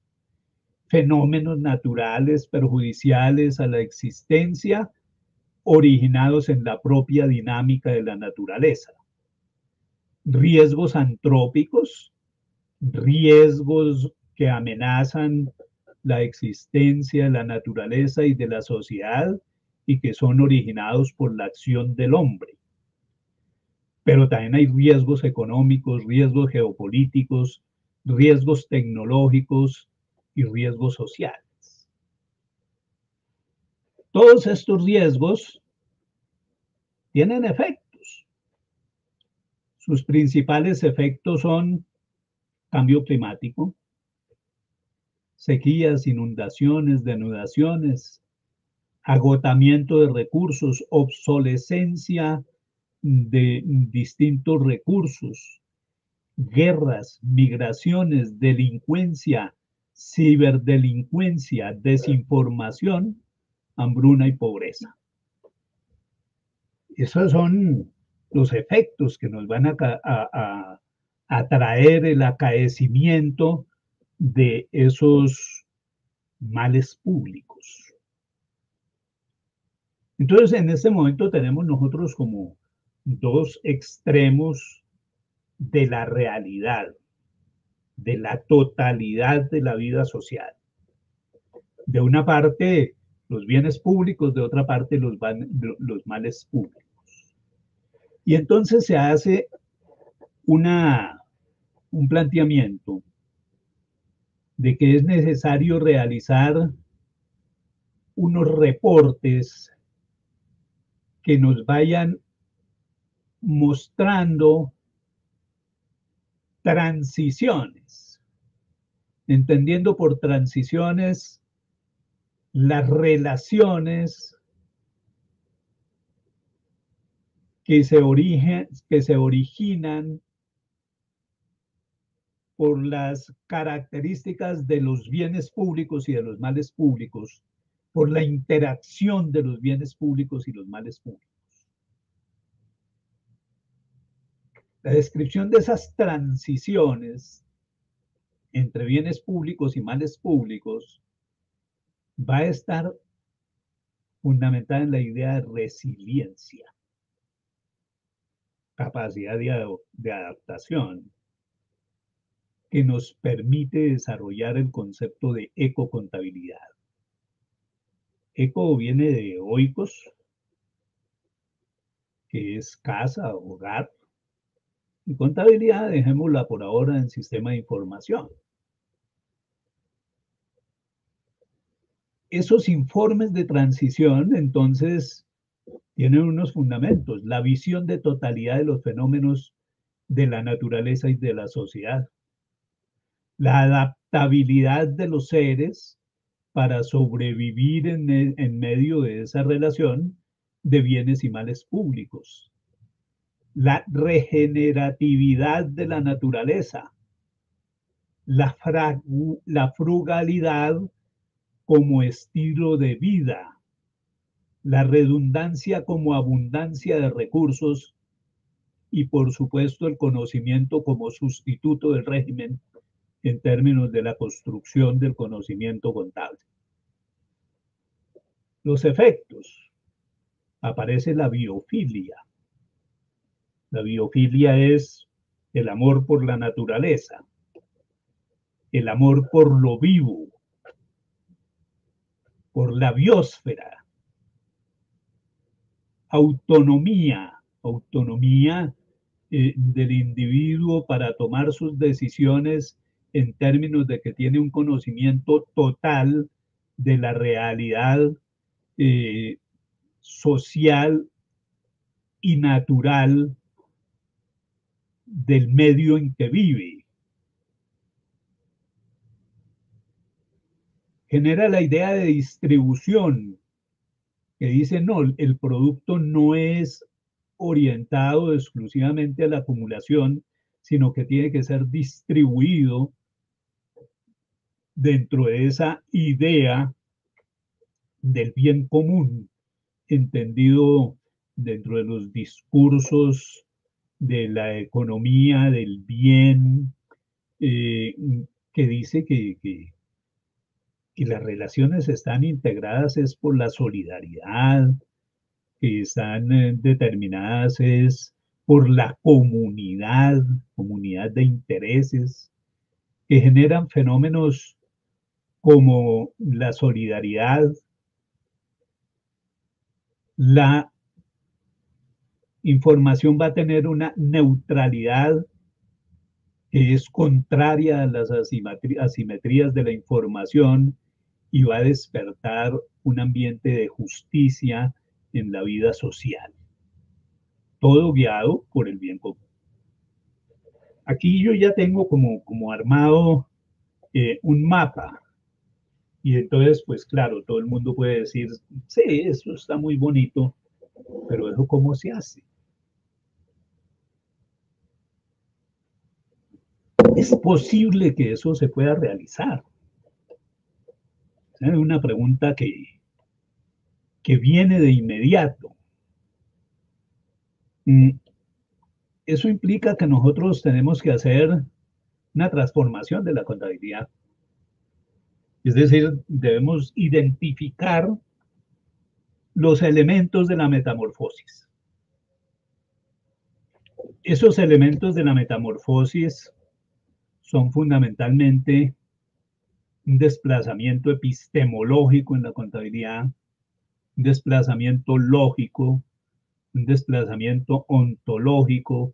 fenómenos naturales perjudiciales a la existencia originados en la propia dinámica de la naturaleza, riesgos antrópicos, riesgos que amenazan la existencia de la naturaleza y de la sociedad y que son originados por la acción del hombre. pero también hay riesgos económicos, riesgos geopolíticos, riesgos tecnológicos y riesgos sociales. Todos estos riesgos tienen efectos. Sus principales efectos son cambio climático, sequías, inundaciones, denudaciones, agotamiento de recursos, obsolescencia de distintos recursos, guerras, migraciones, delincuencia, ciberdelincuencia, desinformación, hambruna y pobreza. Esos son los efectos que nos van a traer el acaecimiento de esos males públicos. Entonces, en este momento tenemos nosotros como dos extremos de la realidad, de la totalidad de la vida social. De una parte, los bienes públicos, de otra parte, los males públicos. Y entonces se hace un planteamiento de que es necesario realizar unos reportes que nos vayan mostrando transiciones, entendiendo por transiciones las relaciones que se originan por las características de los bienes públicos y de los males públicos, por la interacción de los bienes públicos y los males públicos. La descripción de esas transiciones entre bienes públicos y males públicos va a estar fundamentada en la idea de resiliencia, capacidad de adaptación, que nos permite desarrollar el concepto de ecocontabilidad. Eco viene de oikos, que es casa, hogar, y contabilidad, dejémosla por ahora en sistema de información. Esos informes de transición, entonces, tienen unos fundamentos: la visión de totalidad de los fenómenos de la naturaleza y de la sociedad, la adaptabilidad de los seres para sobrevivir en medio de esa relación de bienes y males públicos, la regeneratividad de la naturaleza, la frugalidad como estilo de vida, la redundancia como abundancia de recursos y, por supuesto, el conocimiento como sustituto del régimen en términos de la construcción del conocimiento contable. Los efectos. Aparece la biofilia. La biofilia es el amor por la naturaleza, el amor por lo vivo, por la biosfera. Autonomía del individuo para tomar sus decisiones en términos de que tiene un conocimiento total de la realidad social y natural del medio en que vive. Genera la idea de distribución, que dice, no, el producto no es orientado exclusivamente a la acumulación, sino que tiene que ser distribuido dentro de esa idea del bien común, entendido dentro de los discursos de la economía del bien, que dice que las relaciones están integradas es por la solidaridad, que están determinadas es por la comunidad de intereses, que generan fenómenos como la solidaridad, la información va a tener una neutralidad que es contraria a las asimetrías de la información y va a despertar un ambiente de justicia en la vida social, todo guiado por el bien común. Aquí yo ya tengo como armado un mapa y entonces, pues claro, todo el mundo puede decir, sí, eso está muy bonito, pero ¿eso cómo se hace? ¿Es posible que eso se pueda realizar? Es una pregunta que viene de inmediato. Eso implica que nosotros tenemos que hacer una transformación de la contabilidad. Es decir, debemos identificar los elementos de la metamorfosis. Esos elementos de la metamorfosis son fundamentalmente un desplazamiento epistemológico en la contabilidad, un desplazamiento lógico, un desplazamiento ontológico,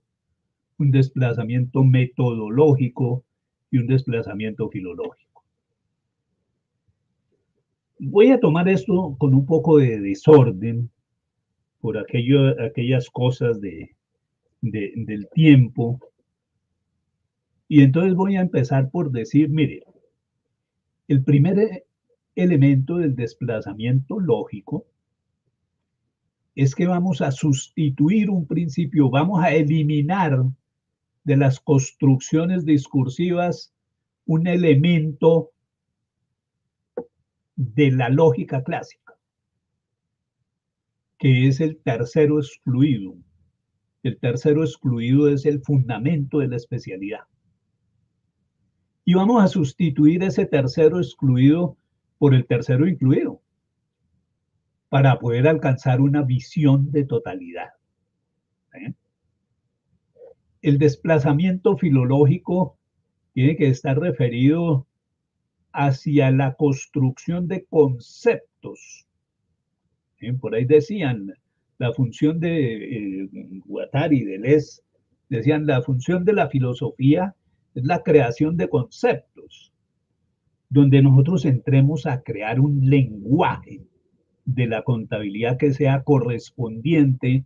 un desplazamiento metodológico y un desplazamiento filológico. Voy a tomar esto con un poco de desorden por aquellas cosas del tiempo. Y entonces voy a empezar por decir, mire, el primer elemento del desplazamiento lógico es que vamos a sustituir un principio, vamos a eliminar de las construcciones discursivas un elemento de la lógica clásica, que es el tercero excluido. El tercero excluido es el fundamento de la especialidad. Y vamos a sustituir ese tercero excluido por el tercero incluido para poder alcanzar una visión de totalidad. ¿Eh? El desplazamiento filológico tiene que estar referido hacia la construcción de conceptos. Por ahí decían, la función de Guattari, Deleuze, decían, la función de la filosofía es la creación de conceptos, donde nosotros entremos a crear un lenguaje de la contabilidad que sea correspondiente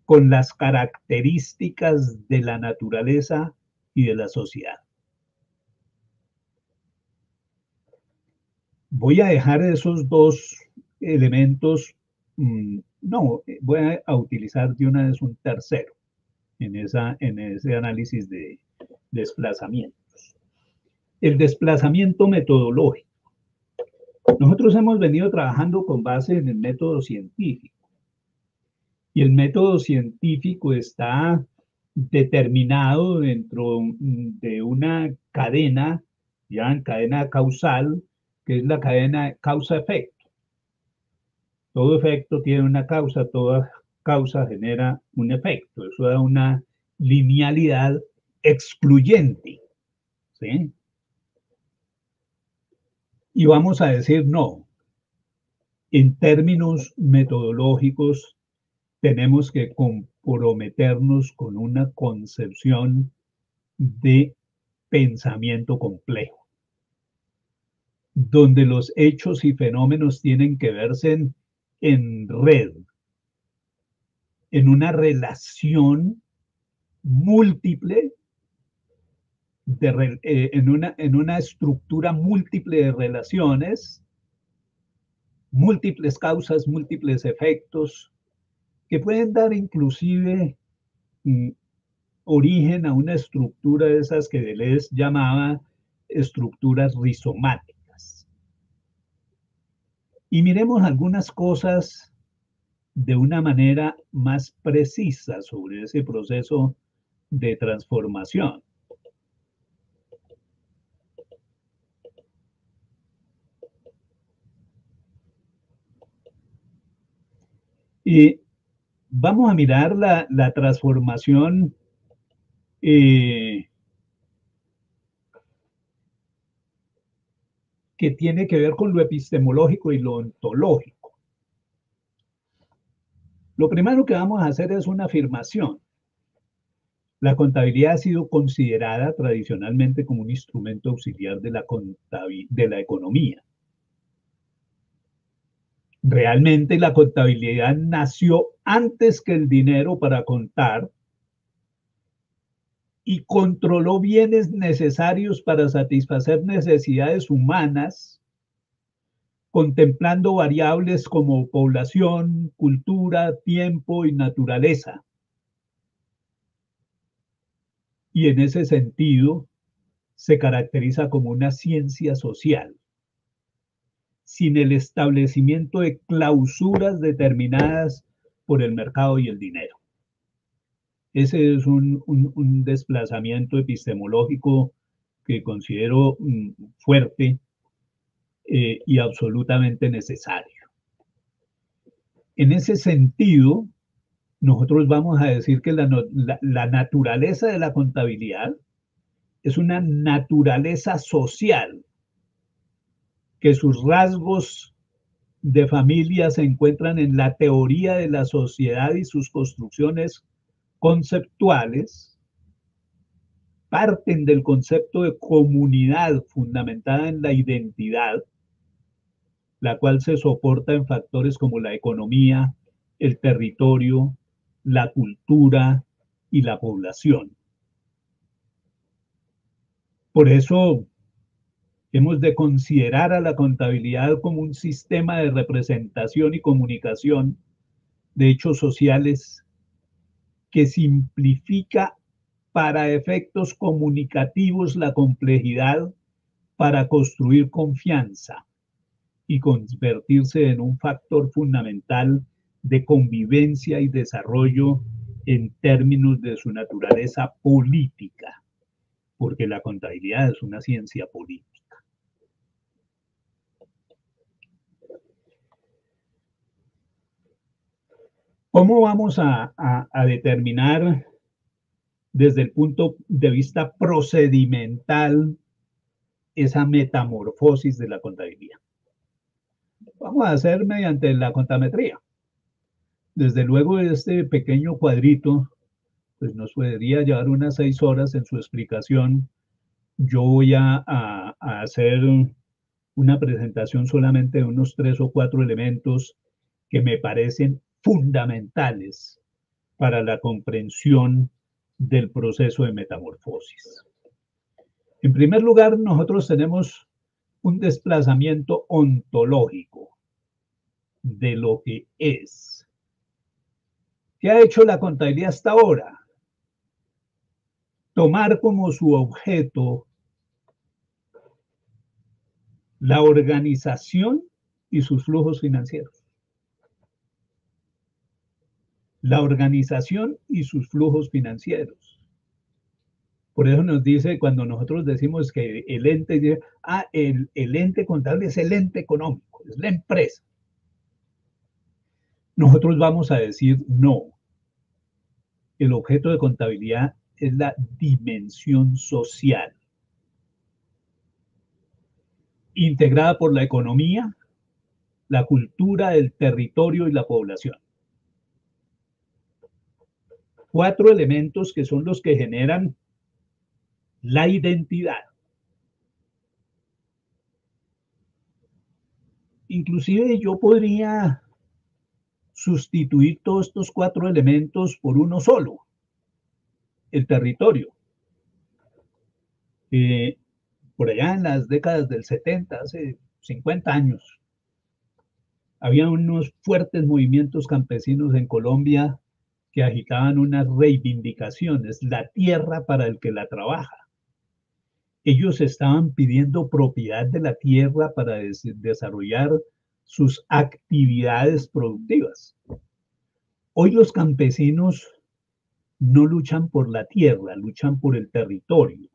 con las características de la naturaleza y de la sociedad. Voy a dejar esos dos elementos, no, voy a utilizar de una vez un tercero en ese análisis de desplazamientos. El desplazamiento metodológico. Nosotros hemos venido trabajando con base en el método científico. Y el método científico está determinado dentro de una cadena, ya cadena causal, que es la cadena causa-efecto. Todo efecto tiene una causa, toda causa genera un efecto. Eso da una linealidad excluyente. ¿Sí? Y vamos a decir no. En términos metodológicos, tenemos que comprometernos con una concepción de pensamiento complejo, donde los hechos y fenómenos tienen que verse en red, en una relación múltiple, en una estructura múltiple de relaciones, múltiples causas, múltiples efectos, que pueden dar inclusive origen a una estructura de esas que Deleuze llamaba estructuras rizomáticas. Y miremos algunas cosas de una manera más precisa sobre ese proceso de transformación. Y vamos a mirar la transformación que tiene que ver con lo epistemológico y lo ontológico. Lo primero que vamos a hacer es una afirmación. La contabilidad ha sido considerada tradicionalmente como un instrumento auxiliar de la economía. Realmente la contabilidad nació antes que el dinero para contar y controló bienes necesarios para satisfacer necesidades humanas, contemplando variables como población, cultura, tiempo y naturaleza. Y en ese sentido se caracteriza como una ciencia social, sin el establecimiento de clausuras determinadas por el mercado y el dinero. Ese es un desplazamiento epistemológico que considero fuerte y absolutamente necesario. En ese sentido, nosotros vamos a decir que la naturaleza de la contabilidad es una naturaleza social, que sus rasgos de familia se encuentran en la teoría de la sociedad y sus construcciones conceptuales, parten del concepto de comunidad fundamentada en la identidad, la cual se soporta en factores como la economía, el territorio, la cultura y la población. Por eso hemos de considerar a la contabilidad como un sistema de representación y comunicación de hechos sociales que simplifica para efectos comunicativos la complejidad para construir confianza y convertirse en un factor fundamental de convivencia y desarrollo en términos de su naturaleza política, porque la contabilidad es una ciencia política. ¿Cómo vamos a determinar desde el punto de vista procedimental esa metamorfosis de la contabilidad? Vamos a hacer mediante la contametría. Desde luego, este pequeño cuadrito pues nos podría llevar unas 6 horas en su explicación. Yo voy a hacer una presentación solamente de unos 3 o 4 elementos que me parecen fundamentales para la comprensión del proceso de metamorfosis. En primer lugar, nosotros tenemos un desplazamiento ontológico de lo que es. ¿Qué ha hecho la contabilidad hasta ahora? Tomar como su objeto la organización y sus flujos financieros. La organización y sus flujos financieros. Por eso nos dice, cuando nosotros decimos que el ente, el ente contable es el ente económico, es la empresa. Nosotros vamos a decir no. El objeto de contabilidad es la dimensión social, integrada por la economía, la cultura, el territorio y la población. 4 elementos que son los que generan la identidad. Inclusive yo podría sustituir todos estos 4 elementos por uno solo, el territorio. Por allá en las décadas del 70, hace 50 años, había unos fuertes movimientos campesinos en Colombia que agitaban unas reivindicaciones, la tierra para el que la trabaja. Ellos estaban pidiendo propiedad de la tierra para desarrollar sus actividades productivas. Hoy los campesinos no luchan por la tierra, luchan por el territorio.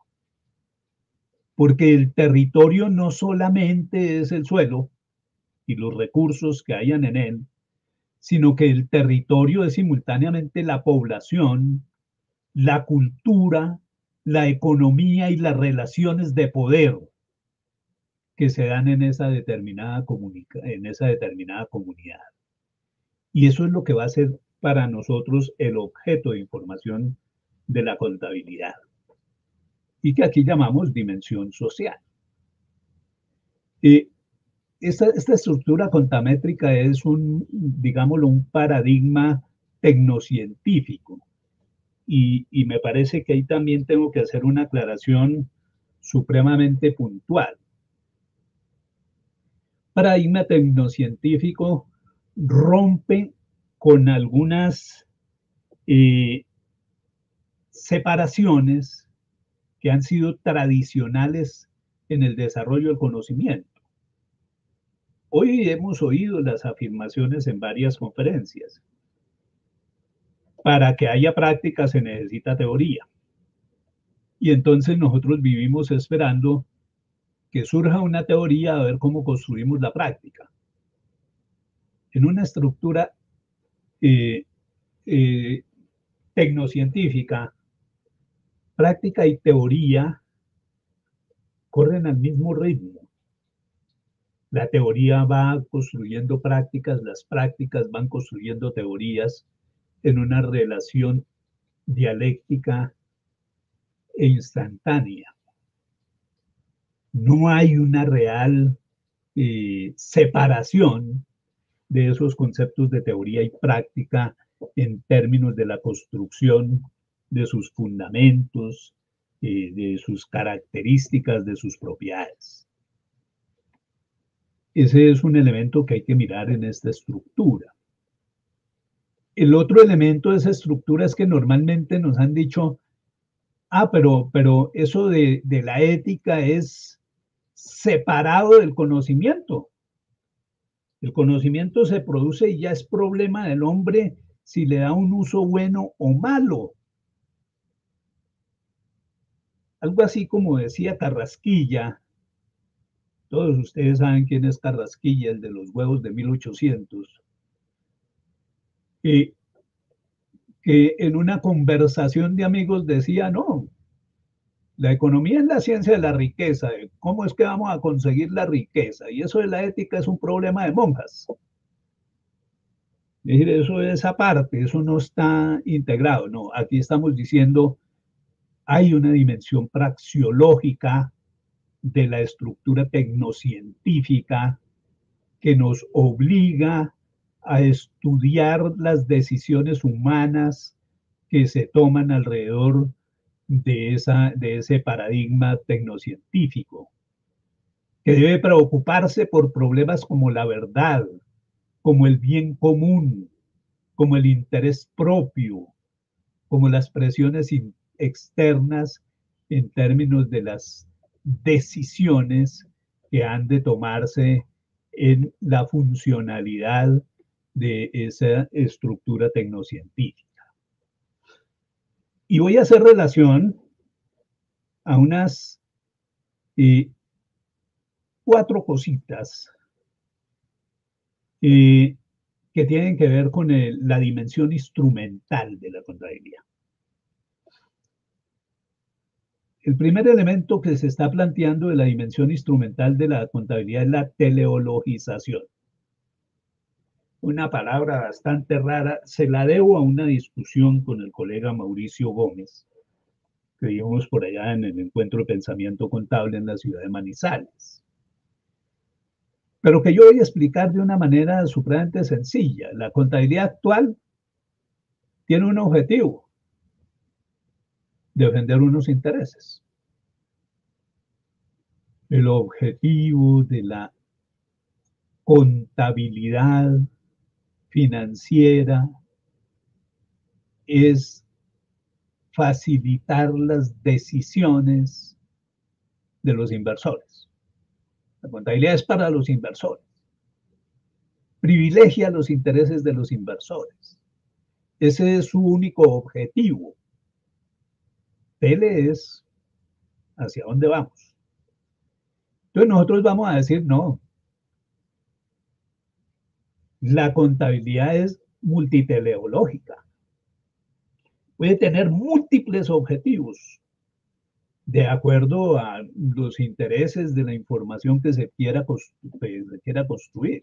Porque el territorio no solamente es el suelo y los recursos que hayan en él, sino que el territorio es simultáneamente la población, la cultura, la economía y las relaciones de poder que se dan en esa determinada comunidad. Y eso es lo que va a ser para nosotros el objeto de información de la contabilidad y que aquí llamamos dimensión social. Esta estructura contamétrica es digámoslo, un paradigma tecnocientífico y me parece que ahí también tengo que hacer una aclaración supremamente puntual. Paradigma tecnocientífico rompe con algunas separaciones que han sido tradicionales en el desarrollo del conocimiento. Hoy hemos oído las afirmaciones en varias conferencias. Para que haya práctica se necesita teoría. Y entonces nosotros vivimos esperando que surja una teoría a ver cómo construimos la práctica. En una estructura tecnocientífica, práctica y teoría corren al mismo ritmo. La teoría va construyendo prácticas, las prácticas van construyendo teorías en una relación dialéctica e instantánea. No hay una real separación de esos conceptos de teoría y práctica en términos de la construcción de sus fundamentos, de sus características, de sus propiedades. Ese es un elemento que hay que mirar en esta estructura. El otro elemento de esa estructura es que normalmente nos han dicho, pero eso de la ética es separado del conocimiento. El conocimiento se produce y ya es problema del hombre si le da un uso bueno o malo. Algo así como decía Carrasquilla. Todos ustedes saben quién es Carrasquilla, el de los huevos de 1800. Que en una conversación de amigos decía, no, la economía es la ciencia de la riqueza, de cómo es que vamos a conseguir la riqueza, y eso de la ética es un problema de monjas. Es decir, eso es aparte, eso no está integrado, no, aquí estamos diciendo, hay una dimensión praxeológica de la estructura tecnocientífica que nos obliga a estudiar las decisiones humanas que se toman alrededor de ese paradigma tecnocientífico, que debe preocuparse por problemas como la verdad, como el bien común, como el interés propio, como las presiones externas en términos de las decisiones que han de tomarse en la funcionalidad de esa estructura tecnocientífica. Y voy a hacer relación a unas 4 cositas que tienen que ver con la dimensión instrumental de la contabilidad. El primer elemento que se está planteando de la dimensión instrumental de la contabilidad es la teleologización. Una palabra bastante rara, se la debo a una discusión con el colega Mauricio Gómez, que vimos por allá en el Encuentro de Pensamiento Contable en la ciudad de Manizales. Pero que yo voy a explicar de una manera supremamente sencilla. La contabilidad actual tiene un objetivo: defender unos intereses. El objetivo de la contabilidad financiera es facilitar las decisiones de los inversores. La contabilidad es para los inversores. Privilegia los intereses de los inversores. Ese es su único objetivo. Tele es hacia dónde vamos. Entonces nosotros vamos a decir, no, la contabilidad es multiteleológica. Puede tener múltiples objetivos de acuerdo a los intereses de la información que se quiera construir.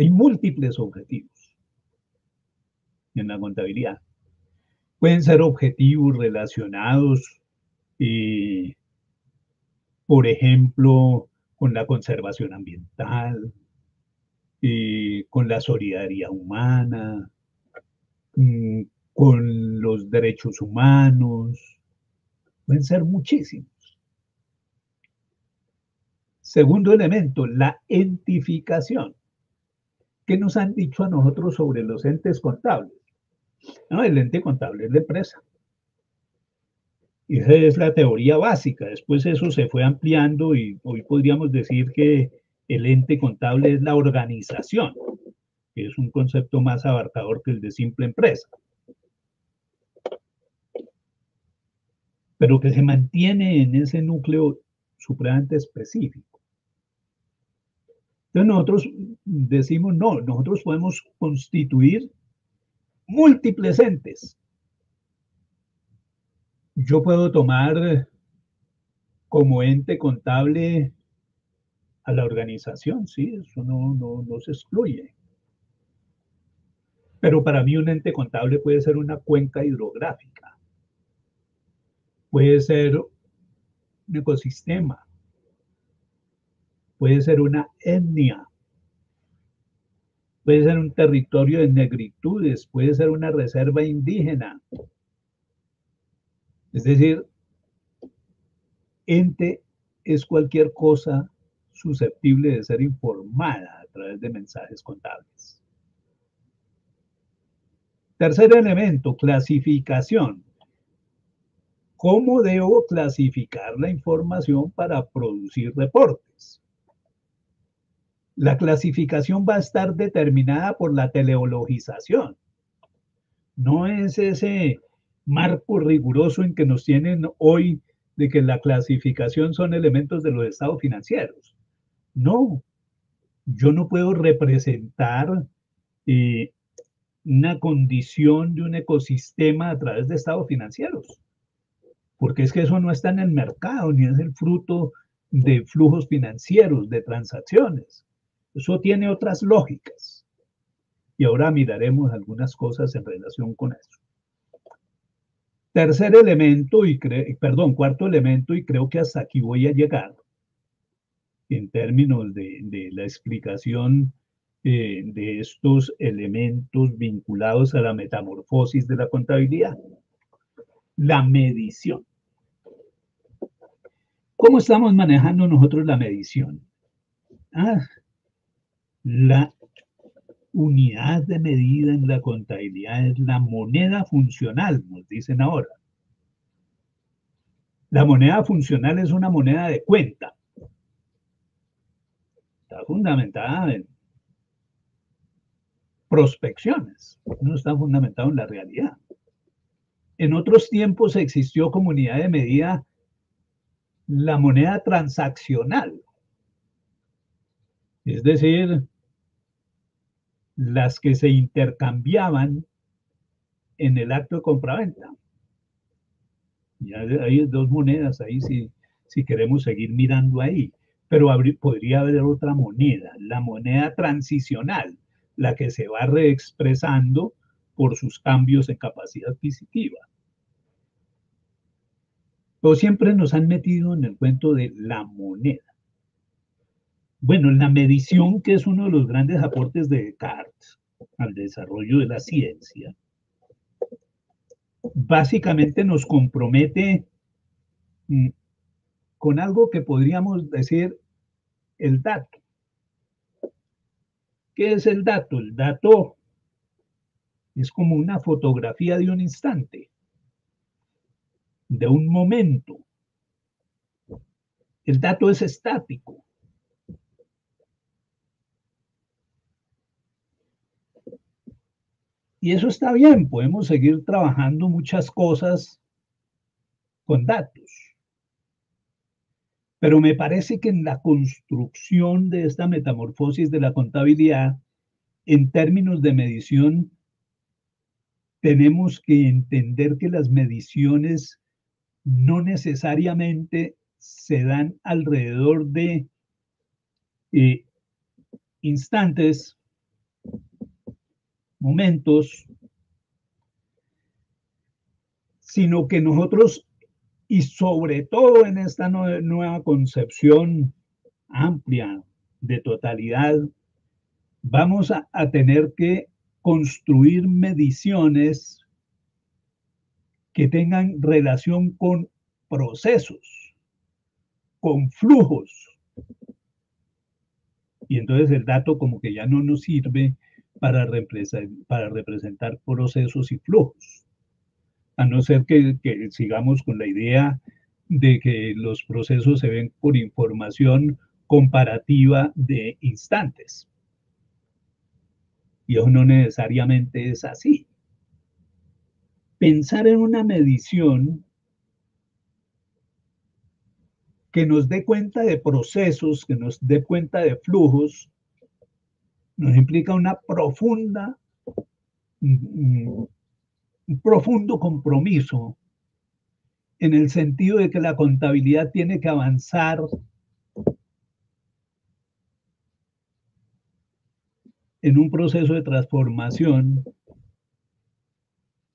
Hay múltiples objetivos en la contabilidad. Pueden ser objetivos relacionados, eh, por ejemplo, con la conservación ambiental, con la solidaridad humana, mm, con los derechos humanos. Pueden ser muchísimos. Segundo elemento, la entificación. ¿Qué nos han dicho a nosotros sobre los entes contables? No, el ente contable es la empresa. Y esa es la teoría básica. Después eso se fue ampliando y hoy podríamos decir que el ente contable es la organización, que es un concepto más abarcador que el de simple empresa, pero que se mantiene en ese núcleo supremamente específico. Entonces nosotros decimos, no, nosotros podemos constituir múltiples entes. Yo puedo tomar como ente contable a la organización, sí, eso no se excluye. Pero para mí un ente contable puede ser una cuenca hidrográfica, puede ser un ecosistema, puede ser una etnia, puede ser un territorio de negritudes, puede ser una reserva indígena. Es decir, ente es cualquier cosa susceptible de ser informada a través de mensajes contables. Tercer elemento, clasificación. ¿Cómo debo clasificar la información para producir reportes? La clasificación va a estar determinada por la teleologización. No es ese marco riguroso en que nos tienen hoy de que la clasificación son elementos de los estados financieros. No, yo no puedo representar eh, una condición de un ecosistema a través de estados financieros, porque es que eso no está en el mercado, ni es el fruto de flujos financieros, de transacciones. Eso tiene otras lógicas. Y ahora miraremos algunas cosas en relación con eso. Tercer elemento, cuarto elemento, y creo que hasta aquí voy a llegar, en términos de la explicación de estos elementos vinculados a la metamorfosis de la contabilidad. La medición. ¿Cómo estamos manejando nosotros la medición? La unidad de medida en la contabilidad es la moneda funcional, nos dicen ahora. La moneda funcional es una moneda de cuenta. Está fundamentada en prospecciones, no está fundamentado en la realidad. En otros tiempos existió como unidad de medida la moneda transaccional, es decir, las que se intercambiaban en el acto de compraventa. Ya hay dos monedas ahí si queremos seguir mirando ahí, pero podría haber otra moneda, la moneda transicional, la que se va reexpresando por sus cambios en capacidad adquisitiva. Pero siempre nos han metido en el cuento de la moneda. Bueno, la medición, que es uno de los grandes aportes de Descartes al desarrollo de la ciencia, básicamente nos compromete con algo que podríamos decir el dato. ¿Qué es el dato? El dato es como una fotografía de un instante, de un momento. El dato es estático. Y eso está bien, podemos seguir trabajando muchas cosas con datos. Pero me parece que en la construcción de esta metamorfosis de la contabilidad, en términos de medición, tenemos que entender que las mediciones no necesariamente se dan alrededor de instantes momentos, sino que nosotros, y sobre todo en esta nueva concepción amplia de totalidad, vamos a tener que construir mediciones que tengan relación con procesos, con flujos. Y entonces el dato como que ya no nos sirve para representar procesos y flujos, a no ser que sigamos con la idea de que los procesos se ven por información comparativa de instantes. Y eso no necesariamente es así. Pensar en una medición que nos dé cuenta de procesos, que nos dé cuenta de flujos, nos implica un profundo compromiso en el sentido de que la contabilidad tiene que avanzar en un proceso de transformación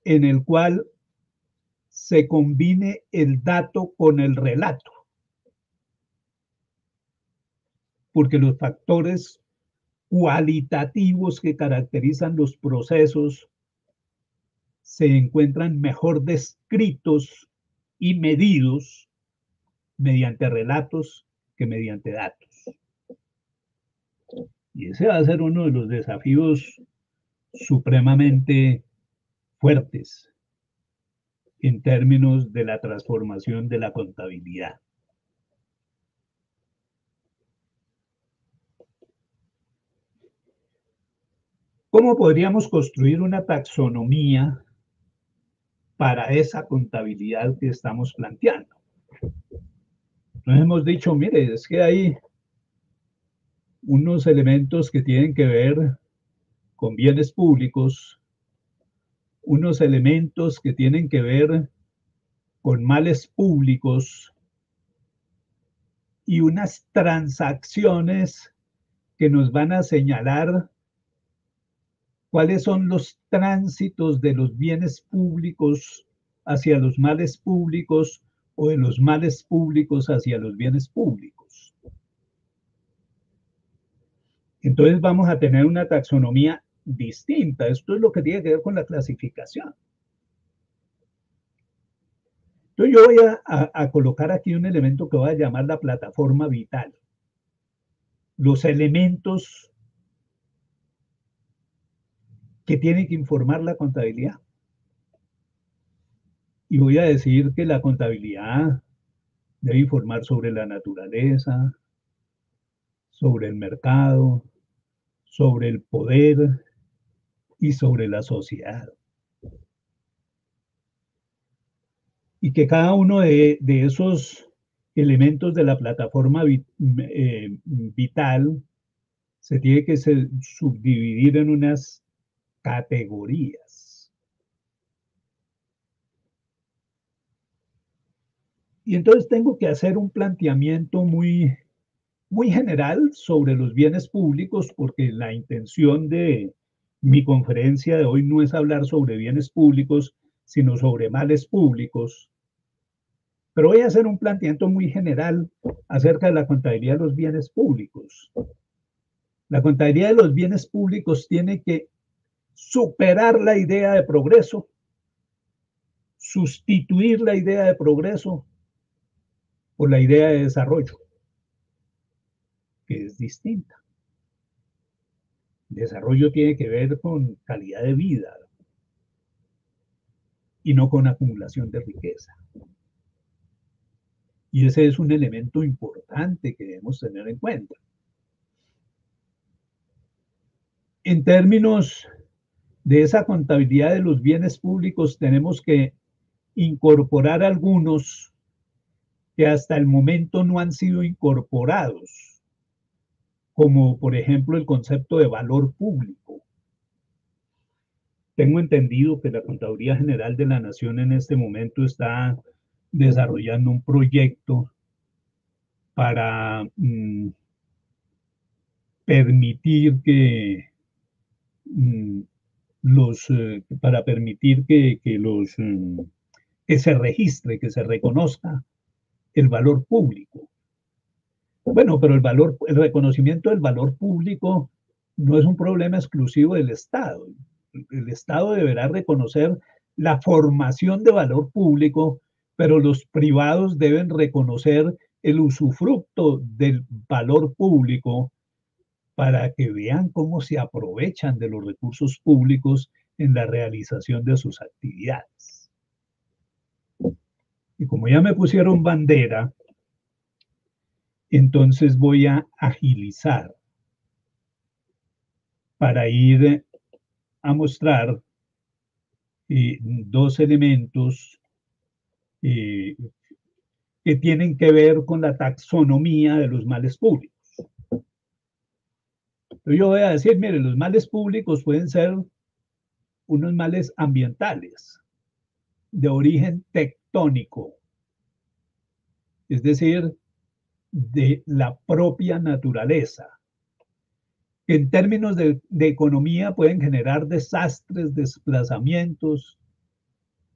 en el cual se combine el dato con el relato, porque los factores cualitativos que caracterizan los procesos se encuentran mejor descritos y medidos mediante relatos que mediante datos. Y ese va a ser uno de los desafíos supremamente fuertes en términos de la transformación de la contabilidad. ¿Cómo podríamos construir una taxonomía para esa contabilidad que estamos planteando? Nos hemos dicho, mire, es que hay unos elementos que tienen que ver con bienes públicos, unos elementos que tienen que ver con males públicos y unas transacciones que nos van a señalar cuáles son los tránsitos de los bienes públicos hacia los males públicos o de los males públicos hacia los bienes públicos. Entonces vamos a tener una taxonomía distinta. Esto es lo que tiene que ver con la clasificación. Entonces yo voy a colocar aquí un elemento que voy a llamar la plataforma vital. Los elementos que tiene que informar la contabilidad. Y voy a decir que la contabilidad debe informar sobre la naturaleza, sobre el mercado, sobre el poder y sobre la sociedad. Y que cada uno de esos elementos de la plataforma vital se tiene que subdividir en unas categorías. Y entonces tengo que hacer un planteamiento muy general sobre los bienes públicos, porque la intención de mi conferencia de hoy no es hablar sobre bienes públicos, sino sobre males públicos. Pero voy a hacer un planteamiento muy general acerca de la contabilidad de los bienes públicos. La contabilidad de los bienes públicos tiene que superar la idea de progreso, sustituir la idea de progreso por la idea de desarrollo, que es distinta. Desarrollo tiene que ver con calidad de vida y no con acumulación de riqueza. Y ese es un elemento importante que debemos tener en cuenta. En términos de esa contabilidad de los bienes públicos, tenemos que incorporar algunos que hasta el momento no han sido incorporados, como por ejemplo el concepto de valor público. Tengo entendido que la Contaduría General de la Nación en este momento está desarrollando un proyecto para permitir que para permitir que se registre, que se reconozca el valor público. Bueno, pero el reconocimiento del valor público no es un problema exclusivo del Estado. El Estado deberá reconocer la formación de valor público, pero los privados deben reconocer el usufructo del valor público para que vean cómo se aprovechan de los recursos públicos en la realización de sus actividades. Y como ya me pusieron bandera, entonces voy a agilizar para ir a mostrar dos elementos eh, que tienen que ver con la taxonomía de los males públicos. Entonces yo voy a decir, mire, los males públicos pueden ser unos males ambientales de origen tectónico, es decir, de la propia naturaleza, que en términos de economía pueden generar desastres, desplazamientos,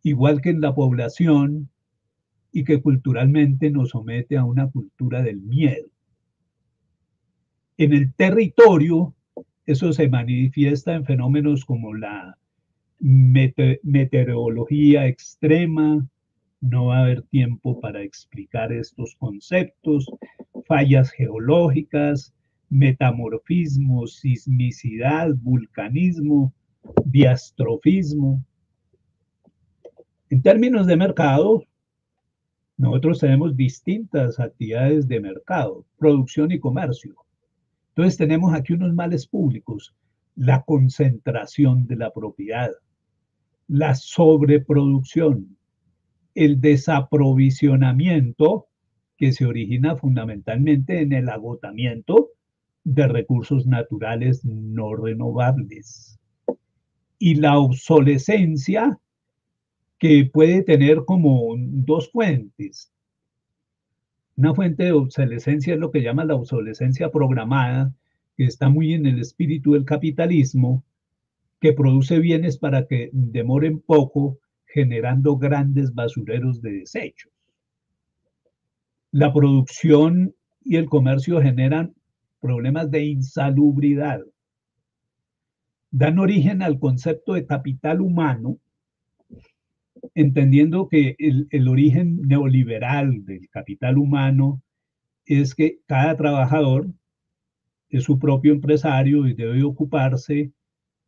igual que en la población, y que culturalmente nos somete a una cultura del miedo. En el territorio, eso se manifiesta en fenómenos como la meteorología extrema, no va a haber tiempo para explicar estos conceptos, fallas geológicas, metamorfismo, sismicidad, vulcanismo, diastrofismo. En términos de mercado, nosotros tenemos distintas actividades de mercado, producción y comercio. Entonces tenemos aquí unos males públicos, la concentración de la propiedad, la sobreproducción, el desaprovisionamiento que se origina fundamentalmente en el agotamiento de recursos naturales no renovables y la obsolescencia que puede tener como dos fuentes. Una fuente de obsolescencia es lo que llama la obsolescencia programada, que está muy en el espíritu del capitalismo, que produce bienes para que demoren poco, generando grandes basureros de desechos. La producción y el comercio generan problemas de insalubridad. Dan origen al concepto de capital humano, entendiendo que el origen neoliberal del capital humano es que cada trabajador es su propio empresario y debe ocuparse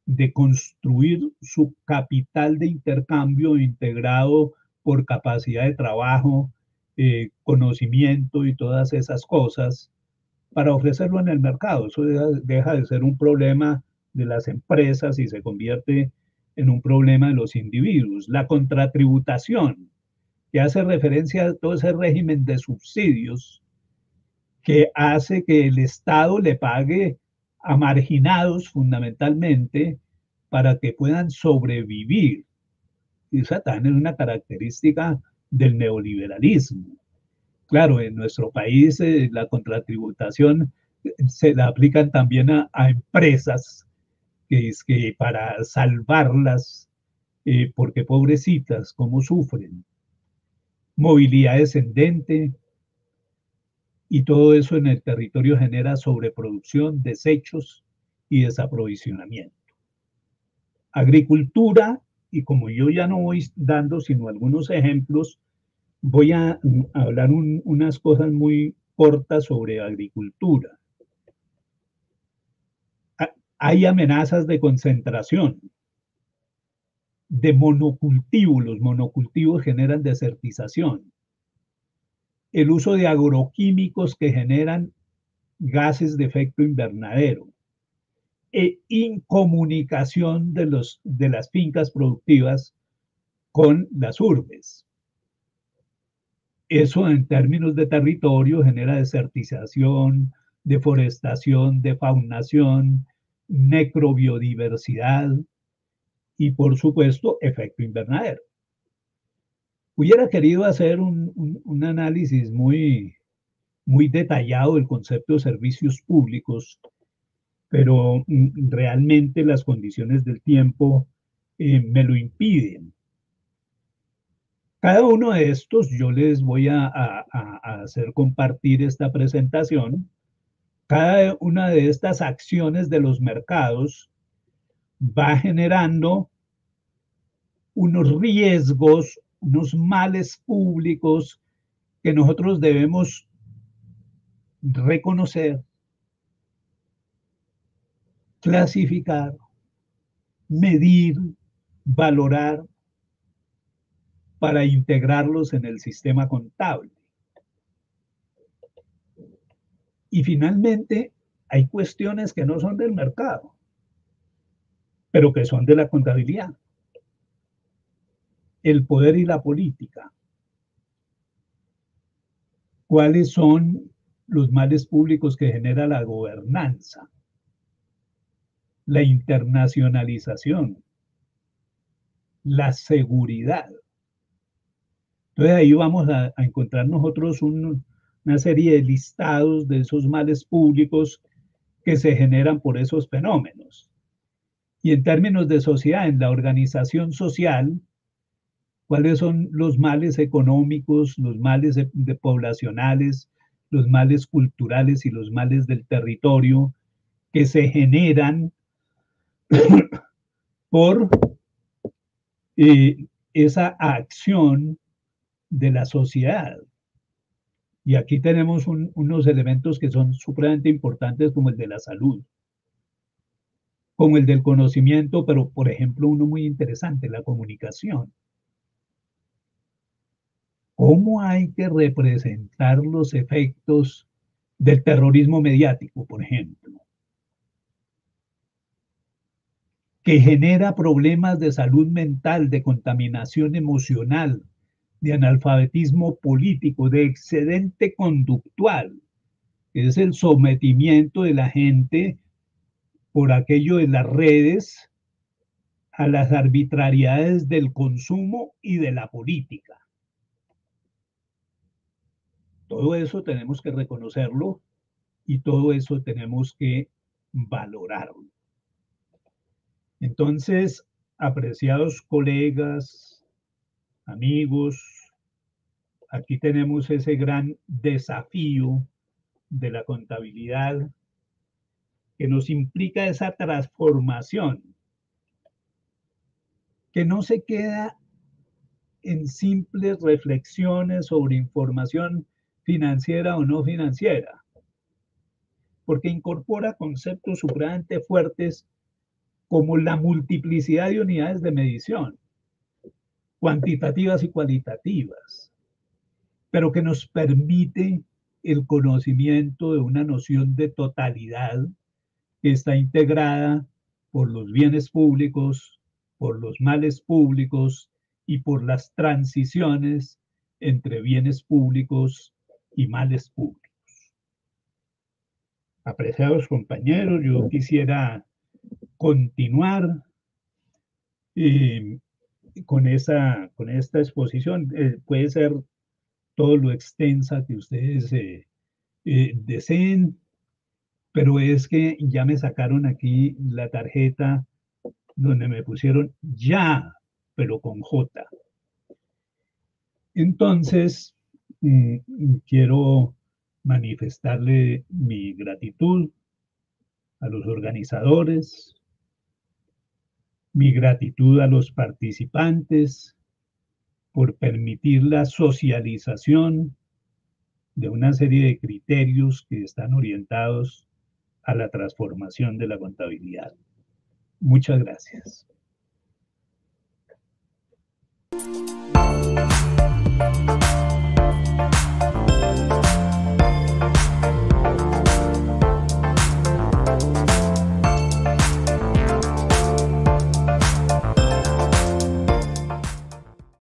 de construir su capital de intercambio integrado por capacidad de trabajo, conocimiento y todas esas cosas para ofrecerlo en el mercado. Eso deja de ser un problema de las empresas y se convierte en un problema de los individuos. La contratributación, que hace referencia a todo ese régimen de subsidios que hace que el Estado le pague a marginados fundamentalmente para que puedan sobrevivir. Y esa también es una característica del neoliberalismo. Claro, en nuestro país la contratributación se la aplican también a empresas que es que para salvarlas, porque pobrecitas, cómo sufren. Movilidad descendente, y todo eso en el territorio genera sobreproducción, desechos y desaprovisionamiento. Agricultura, y como yo ya no voy dando sino algunos ejemplos, voy a hablar unas cosas muy cortas sobre agricultura. Hay amenazas de concentración, de monocultivo. Los monocultivos generan desertización. El uso de agroquímicos que generan gases de efecto invernadero e incomunicación de las fincas productivas con las urbes. Eso en términos de territorio genera desertización, deforestación, defaunación, necrobiodiversidad y por supuesto efecto invernadero. Hubiera querido hacer un análisis muy detallado del concepto de servicios públicos, pero realmente las condiciones del tiempo me lo impiden. Cada uno de estos yo les voy a hacer compartir esta presentación. Cada una de estas acciones de los mercados va generando unos riesgos, unos males públicos que nosotros debemos reconocer, clasificar, medir, valorar para integrarlos en el sistema contable. Y finalmente, hay cuestiones que no son del mercado, pero que son de la contabilidad. El poder y la política. ¿Cuáles son los males públicos que genera la gobernanza? La internacionalización, la seguridad. Entonces ahí vamos a encontrar nosotros una serie de listados de esos males públicos que se generan por esos fenómenos. Y en términos de sociedad, en la organización social, ¿cuáles son los males económicos, los males poblacionales, los males culturales y los males del territorio que se generan por esa acción de la sociedad? Y aquí tenemos unos elementos que son supremamente importantes, como el de la salud, como el del conocimiento, pero por ejemplo uno muy interesante, la comunicación. ¿Cómo hay que representar los efectos del terrorismo mediático, por ejemplo, que genera problemas de salud mental, de contaminación emocional, de analfabetismo político, de excedente conductual, que es el sometimiento de la gente por aquello de las redes a las arbitrariedades del consumo y de la política? Todo eso tenemos que reconocerlo y todo eso tenemos que valorarlo. Entonces, apreciados colegas, amigos, aquí tenemos ese gran desafío de la contabilidad que nos implica esa transformación, que no se queda en simples reflexiones sobre información financiera o no financiera, porque incorpora conceptos supremamente fuertes como la multiplicidad de unidades de medición, cuantitativas y cualitativas, pero que nos permite el conocimiento de una noción de totalidad que está integrada por los bienes públicos, por los males públicos y por las transiciones entre bienes públicos y males públicos. Apreciados compañeros, yo quisiera continuar con esta exposición. Puede ser todo lo extensa que ustedes deseen, pero es que ya me sacaron aquí la tarjeta donde me pusieron ya, pero con J. Entonces, quiero manifestarle mi gratitud a los organizadores, mi gratitud a los participantes por permitir la socialización de una serie de criterios que están orientados a la transformación de la contabilidad. Muchas gracias.